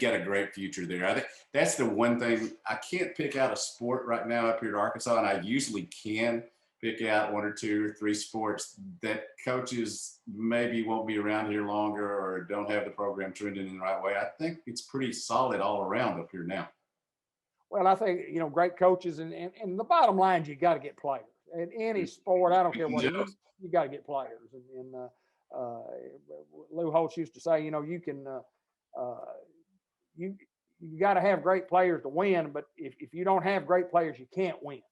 got a great future there. I think that's the one thing. I can't pick out a sport right now up here at Arkansas, and I usually can pick out 1 or 2 or 3 sports that coaches maybe won't be around here longer or don't have the program trending in the right way. I think it's pretty solid all around up here now. Well, I think, great coaches, and the bottom line is you got to get players. In any sport, I don't care what it is, you got to get players. And Lou Holtz used to say, you can you got to have great players to win, but if you don't have great players, you can't win.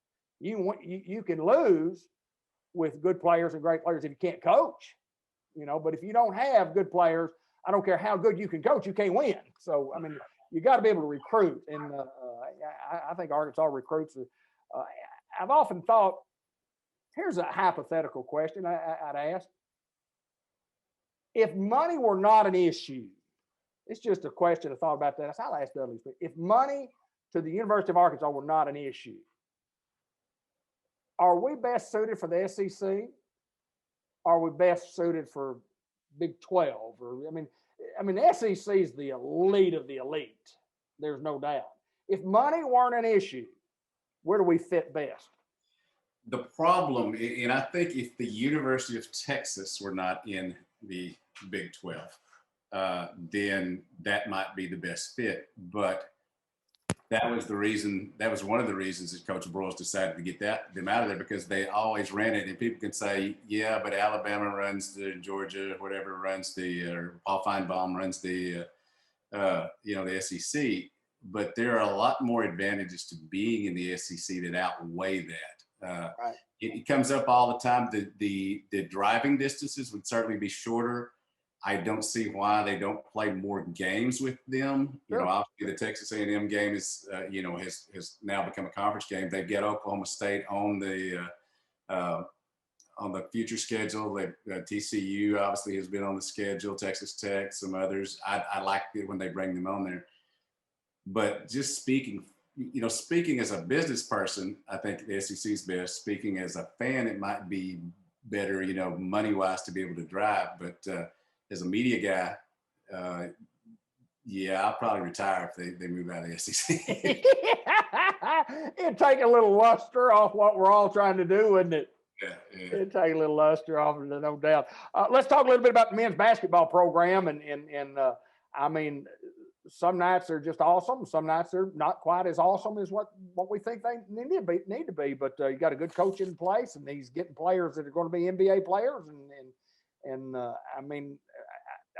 You can lose with good players and great players if you can't coach, but if you don't have good players, I don't care how good you can coach, you can't win. So, I mean, you got to be able to recruit. And I think Arkansas recruits. I've often thought, here's a hypothetical question I'd ask. If money were not an issue, it's just a question I thought about that. I'll ask Dudley. If money to the University of Arkansas were not an issue, are we best suited for the SEC? Are we best suited for Big 12? The SEC is the elite of the elite. There's no doubt. If money weren't an issue, where do we fit best? The problem, and I think if the University of Texas were not in the Big 12, then that might be the best fit. But that was the reason. That was one of the reasons that Coach Broyles decided to get them out of there, because they always ran it. And people can say, yeah, but Alabama runs the Georgia, whatever runs the, or Paul Feinbaum runs the, the SEC. But there are a lot more advantages to being in the SEC that outweigh that. Right. It comes up all the time. The driving distances would certainly be shorter. I don't see why they don't play more games with them. Sure. Obviously the Texas A&M game is, has now become a conference game. They get Oklahoma State on the future schedule. TCU obviously has been on the schedule. Texas Tech, some others. I like it when they bring them on there. But just speaking as a business person, I think the SEC is best. Speaking as a fan, it might be better, money-wise, to be able to drive. But as a media guy, I'll probably retire if they move out of the SEC. It'd take a little luster off what we're all trying to do, wouldn't it? Yeah. It'd take a little luster off, no doubt. Let's talk a little bit about the men's basketball program. And I mean, some nights are just awesome. Some nights they're not quite as awesome as what we think they need to be. But you got a good coach in place, and he's getting players that are going to be NBA players. And I mean,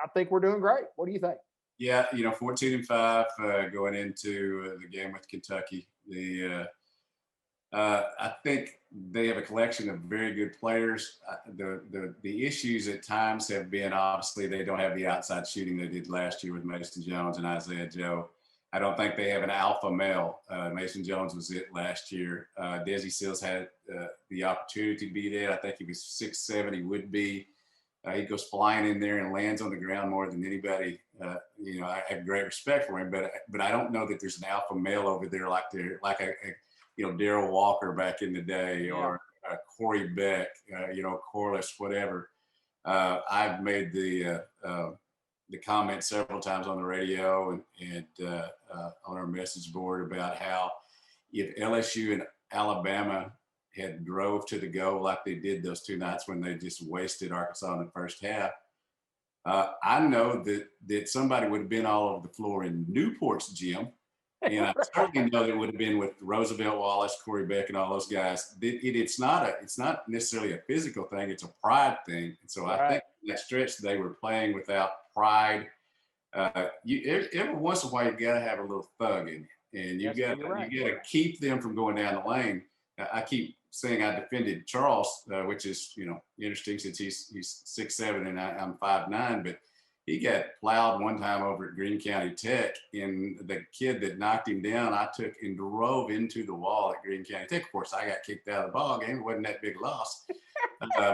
I think we're doing great. What do you think? Yeah, 14-5 going into the game with Kentucky. I think they have a collection of very good players. The issues at times have been, obviously, they don't have the outside shooting they did last year with Mason Jones and Isaiah Joe. I don't think they have an alpha male. Mason Jones was it last year. Desi Sills had the opportunity to be there. I think he was 6'7", he would be. He goes flying in there and lands on the ground more than anybody. I have great respect for him, but I don't know that there's an alpha male over there like Darrell Walker back in the day, or Corey Beck, Corliss, whatever. I've made the comment several times on the radio and on our message board about how if LSU and Alabama had drove to the goal like they did those two nights when they just wasted Arkansas in the first half, I know that somebody would have been all over the floor in Newport's gym. And I certainly know that it would have been with Roosevelt Wallace, Corey Beck, and all those guys. It's not necessarily a physical thing; it's a pride thing. And so I think in that stretch they were playing without pride. Every once in a while you got to have a little thug in you, and you got to keep them from going down the lane. I keep saying I defended Charles, which is interesting since he's 6'7" and I'm 5'9", but he got plowed one time over at Greene County Tech, and the kid that knocked him down, I took and drove into the wall at Greene County Tech. Of course, I got kicked out of the ball game. It wasn't that big a loss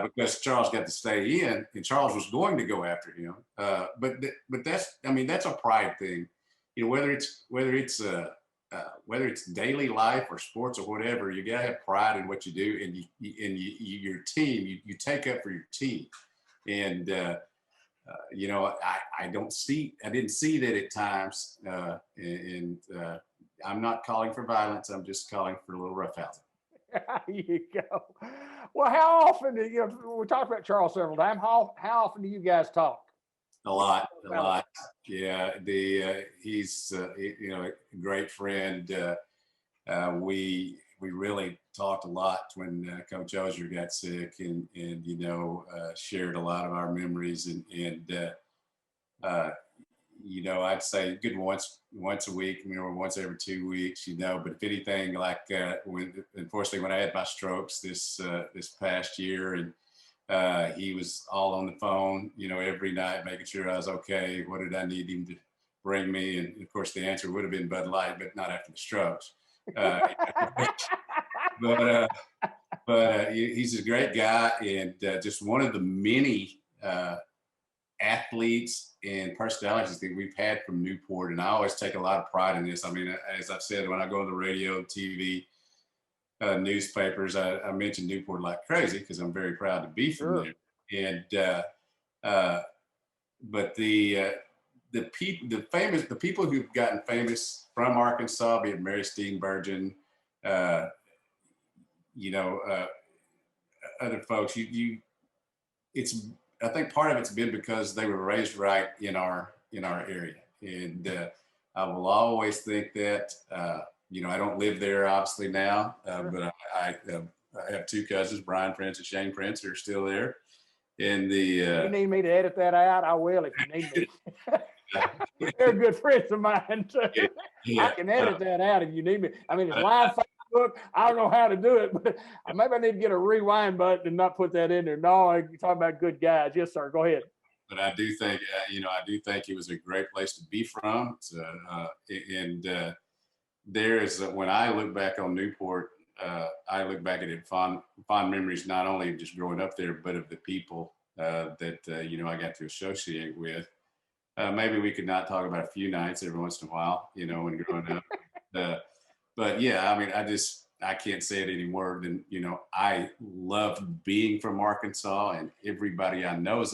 because Charles got to stay in, and Charles was going to go after him. But that's a pride thing. Whether it's daily life or sports or whatever, you gotta have pride in what you do, and your team. You take up for your team, and I didn't see that at times, and I'm not calling for violence. I'm just calling for a little roughhousing. There you go. Well, how often we talked about Charles several times. How often do you guys talk? A lot. Yeah, he's a great friend. We we really talked a lot when Coach Ozier got sick, and shared a lot of our memories, and I'd say good once a week, or once every 2 weeks, but if anything, like unfortunately when I had my strokes this past year, and he was all on the phone, every night, making sure I was okay. What did I need him to bring me? And of course the answer would have been Bud Light, but not after the strokes. But he's a great guy, and just one of the many athletes and personalities that we've had from Newport. And I always take a lot of pride in this. I mean, as I've said, when I go on the radio, TV, newspapers, I mention Newport like crazy because I'm very proud to be from there. And but the people who've gotten famous from Arkansas, be it Mary Steenburgen, other folks, I think part of it's been because they were raised right in our area. And I will always think that. I don't live there obviously now, Sure. but I have two cousins, Brian Prince and Shane Prince, who are still there. And the You need me to edit that out? I will if you need me. They're good friends of mine too. I yeah, can edit that out if you need me. I mean, it's live Facebook. I don't know how to do it, but maybe I need to get a rewind button and not put that in there. No, you're talking about good guys. Yes, sir. Go ahead. but I do think I do think it was a great place to be from. And there is when I look back on Newport, I look back at it fond memories, not only of just growing up there, but of the people that I got to associate with. Maybe we could not talk about a few nights every once in a while, when growing up. But yeah, I mean, I can't say it any more than, I loved being from Arkansas, and everybody I know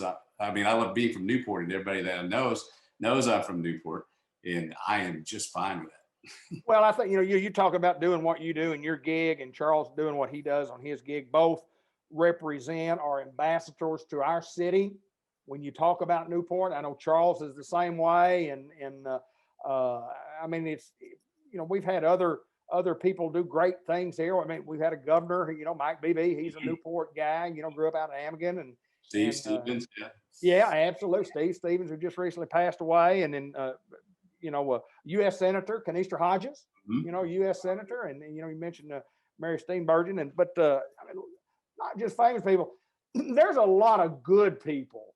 I love being from Newport, and everybody that I knows I'm from Newport, and I am just fine with that. Well, I think you talk about doing what you do in your gig, and Charles doing what he does on his gig. Both represent or ambassadors to our city. When you talk about Newport, I know Charles is the same way, and I mean we've had other people do great things here. I mean, we've had a governor, Mike Beebe. He's a Newport guy. Grew up out in Amigan, and Steve Stevens, yeah. Yeah, absolutely. Steve Stevens, who just recently passed away, and then U.S. Senator Kanister Hodges, Mhm. U.S. Senator, and you mentioned Mary Steenburgen, but I mean, not just famous people. There's a lot of good people.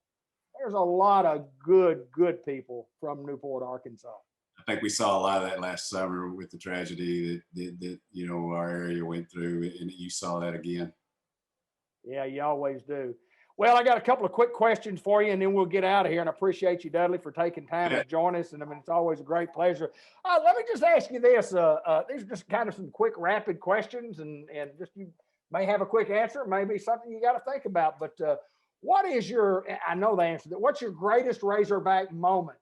There's a lot of good people from Newport, Arkansas. I think we saw a lot of that last summer with the tragedy that our area went through, and you saw that again. Yeah, you always do. Well, I got a couple of quick questions for you, and then we'll get out of here. And I appreciate you, Dudley, for taking time to join us. And I mean, it's always a great pleasure. Let me just ask you this. These are just kind of some quick, rapid questions, and just you may have a quick answer, maybe something you got to think about. But what is I know the answer to that. What's your greatest Razorback moment?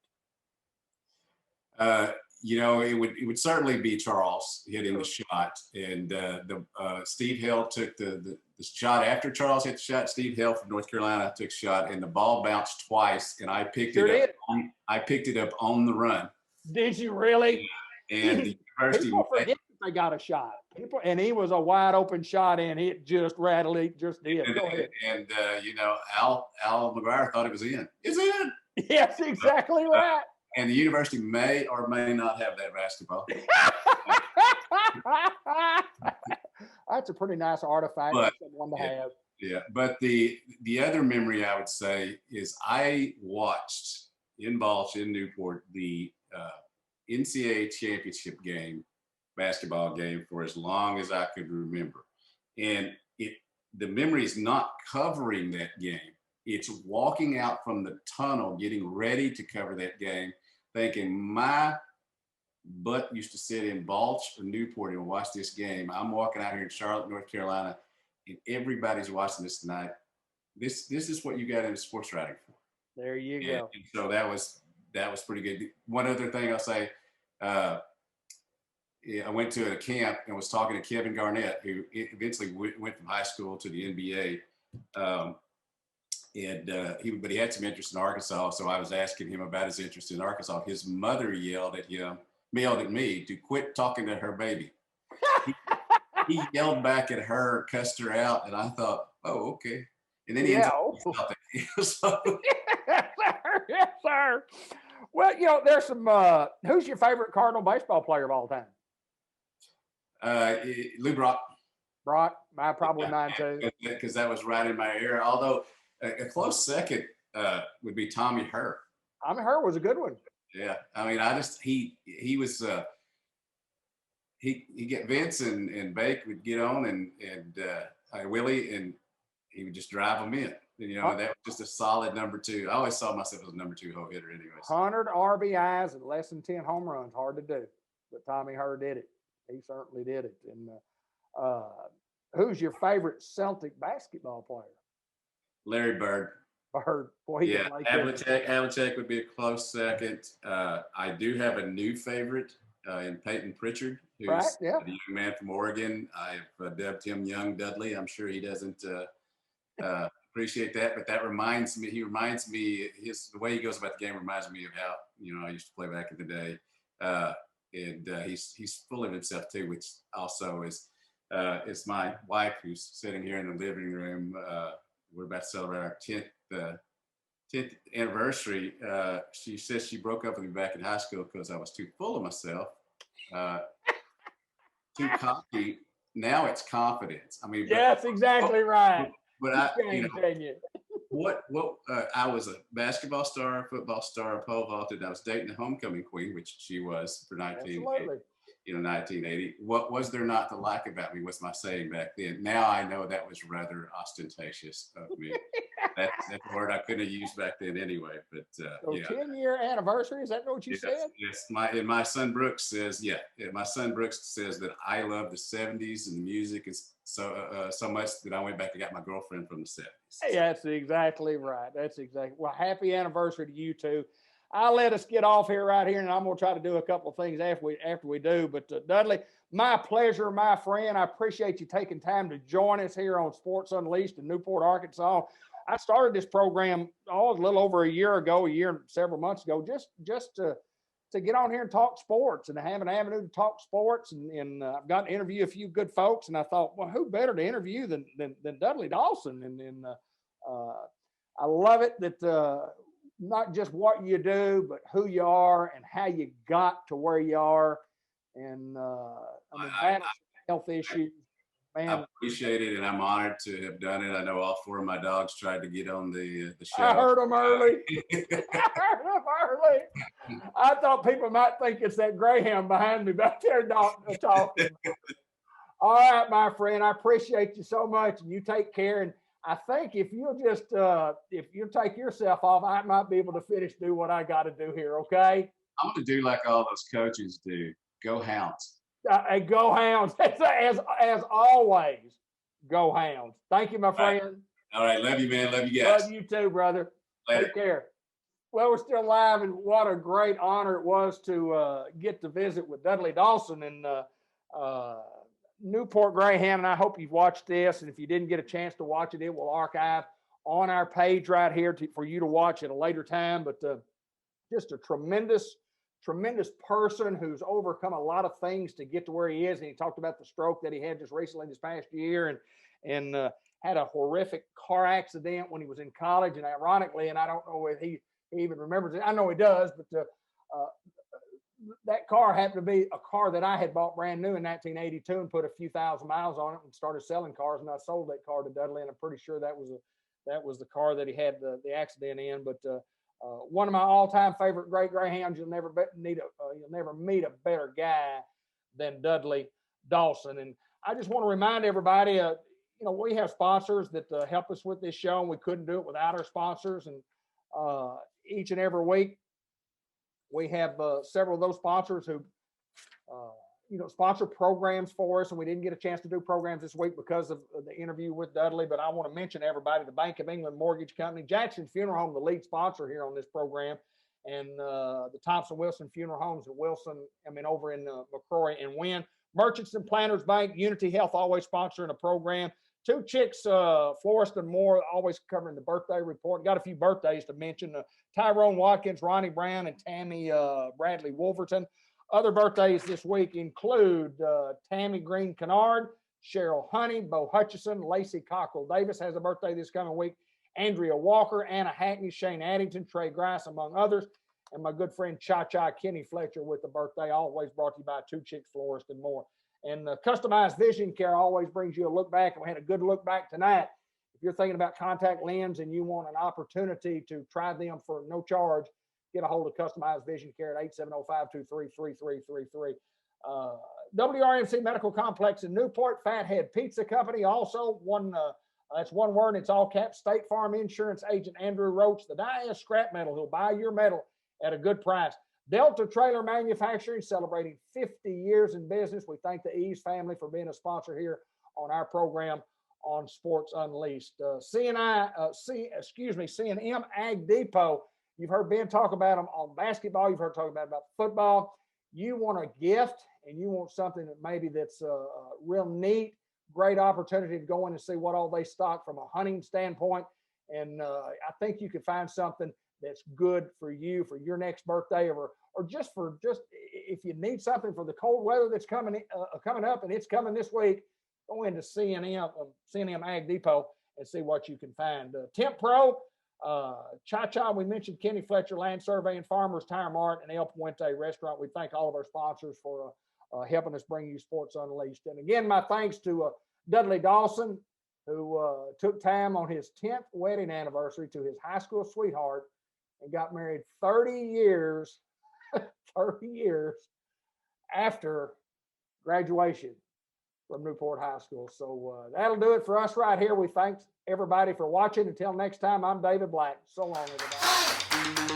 It would certainly be Charles hitting the shot, and Steve Hill took the shot after Charles hit the shot. Steve Hill from North Carolina took a shot, and the ball bounced twice, and I picked it up. I picked it up on the run. Did you really? And the university people forget they got a shot. And he was a wide open shot, and it just rattled. It just did. Go ahead. And Al McGuire thought it was in. It's in. Yes, exactly right. And the university may or may not have that basketball. That's a pretty nice artifact for someone to have. Yeah, but the other memory I would say is I watched in Balch in Newport the NCAA championship basketball game for as long as I could remember, and the memory is not covering that game. It's walking out from the tunnel, getting ready to cover that game, thinking my butt used to sit in Balch or Newport and watch this game. I'm walking out here in Charlotte, North Carolina, and everybody's watching this tonight. This is what you got into sports writing for. There you go. And so that was pretty good. One other thing I'll say, I went to a camp and was talking to Kevin Garnett, who eventually went from high school to the NBA. But he had some interest in Arkansas, so I was asking him about his interest in Arkansas. His mother yelled at me to quit talking to her baby. He yelled back at her, cussed her out, and I thought, oh, okay. And then he ends up Yes, sir. Well, there's some. Who's your favorite Cardinal baseball player of all time? Lou Brock. Brock, probably mine too. Because that was right in my era. Although a close second would be Tommy Herr. Tommy Herr was a good one. Yeah, I mean, he was he get Vince and Bake would get on and Willie, and he would just drive them in. And, that was just a solid number two. I always saw myself as a number 2 hole hitter anyways. 100 RBIs and less than 10 home runs, hard to do. But Tommy Herr did it. He certainly did it. And who's your favorite Celtic basketball player? Larry Bird. Bird. Boy, yeah, Havlicek would be a close second. I do have a new favorite in Peyton Pritchard, who's a young man from Oregon. I've dubbed him Young Dudley. I'm sure he doesn't appreciate that, but he reminds me, the way he goes about the game reminds me of how, I used to play back in the day. He's full of himself too, which also is my wife who's sitting here in the living room. We're about to celebrate our 10th anniversary. She says she broke up with me back in high school because I was too full of myself, too cocky. Now it's confidence. I mean, Yes, exactly right. but I was a basketball star, football star, pole vaulted. I was dating the homecoming queen, which she was for 1980. What was there not to like about me was my saying back then. Now I know that was rather ostentatious of me. That's a word I couldn't have used back then anyway. But so 10-year anniversry, is that what you said? Yes. My son Brooks says, my son Brooks says that I love the 70s and the music is so much that I went back and got my girlfriend from the 70s. Hey, that's exactly right. Well, happy anniversary to you two. I'll let us get off here right here, and I'm going to try to do a couple of things after we do. But Dudley, my pleasure, my friend. I appreciate you taking time to join us here on Sports Unleashed in Newport, Arkansas. I started this program a little over a year and several months ago, just to get on here and talk sports and to have an avenue to talk sports. And I've gotten to interview a few good folks, and I thought, well, who better to interview than Dudley Dawson? And I love it that not just what you do, but who you are and how you got to where you are. And health issues. Man, I appreciate it, and I'm honored to have done it. I know all 4 of my dogs tried to get on the show. I heard them early. I thought people might think it's that greyhound behind me back there talking. All right, my friend, I appreciate you so much, and you take care. And I think if you'll take yourself off, I might be able to do what I got to do here. Okay. I'm going to do like all those coaches do. Go Hounds. Go Hounds. As always, go Hounds. Thank you, my friend. All right. Love you, man. Love you guys. Love you too, brother. Later. Take care. Well, we're still live, and what a great honor it was to get to visit with Dudley Dawson in Newport Greyhound. And I hope you've watched this. And if you didn't get a chance to watch it, it will archive on our page right here for you to watch at a later time. But just a tremendous person who's overcome a lot of things to get to where he is. And he talked about the stroke that he had just recently this past year, and had a horrific car accident when he was in college. And ironically, and I don't know if he even remembers it. I know he does, but that car happened to be a car that I had bought brand new in 1982 and put a few thousand miles on it and started selling cars. And I sold that car to Dudley, and I'm pretty sure that was the car that he had the accident in. But one of my all-time favorite great greyhounds. You'll never meet a better guy than Dudley Dawson. And I just want to remind everybody, we have sponsors that help us with this show, and we couldn't do it without our sponsors. And each and every week, we have several of those sponsors who, sponsor programs for us. And we didn't get a chance to do programs this week because of the interview with Dudley. But I want to mention everybody, the Bank of England Mortgage Company, Jackson Funeral Home, the lead sponsor here on this program, and the Thompson Wilson Funeral Homes over in McCrory and Wynn. Merchants and Planners Bank, Unity Health, always sponsoring a program. Two Chicks, Florist and More, always covering the birthday report. Got a few birthdays to mention. Tyrone Watkins, Ronnie Brown, and Tammy Bradley Wolverton. Other birthdays this week include Tammy Green Kennard, Cheryl Honey, Bo Hutchison, Lacey Cockrell Davis has a birthday this coming week, Andrea Walker, Anna Hackney, Shane Addington, Trey Grice, among others. And my good friend Cha-Cha Kenny Fletcher with the birthday, always brought to you by Two Chicks Florist and More. And Customized Vision Care always brings you a look back, and we had a good look back tonight. If you're thinking about contact lens and you want an opportunity to try them for no charge, get a hold of Customized Vision Care at 870-523-3333. WRMC Medical Complex in Newport, Fathead Pizza Company, also that's one word, it's all caps, State Farm Insurance Agent Andrew Roach, the Diaz Scrap Metal, who'll buy your metal at a good price. Delta Trailer Manufacturing, celebrating 50 years in business. We thank the Eves family for being a sponsor here on our program on Sports Unleashed. C&M Ag Depot. You've heard Ben talk about them on basketball. You've heard talk about football. You want a gift and you want something that's real neat, great opportunity to go in and see what all they stock from a hunting standpoint. And I think you could find something that's good for you for your next birthday, or just if you need something for the cold weather that's coming up, and it's coming this week, go into CNM Ag Depot and see what you can find. Temp Pro, Cha-Cha, we mentioned Kenny Fletcher Land Survey and Farmers Tire Mart and El Puente Restaurant. We thank all of our sponsors for helping us bring you Sports Unleashed. And again, my thanks to Dudley Dawson, who took time on his 10th wedding anniversary to his high school sweetheart and got married 30 years, 30 years after graduation from Newport High School. So that'll do it for us right here. We thank everybody for watching. Until next time, I'm David Black. So long, everybody.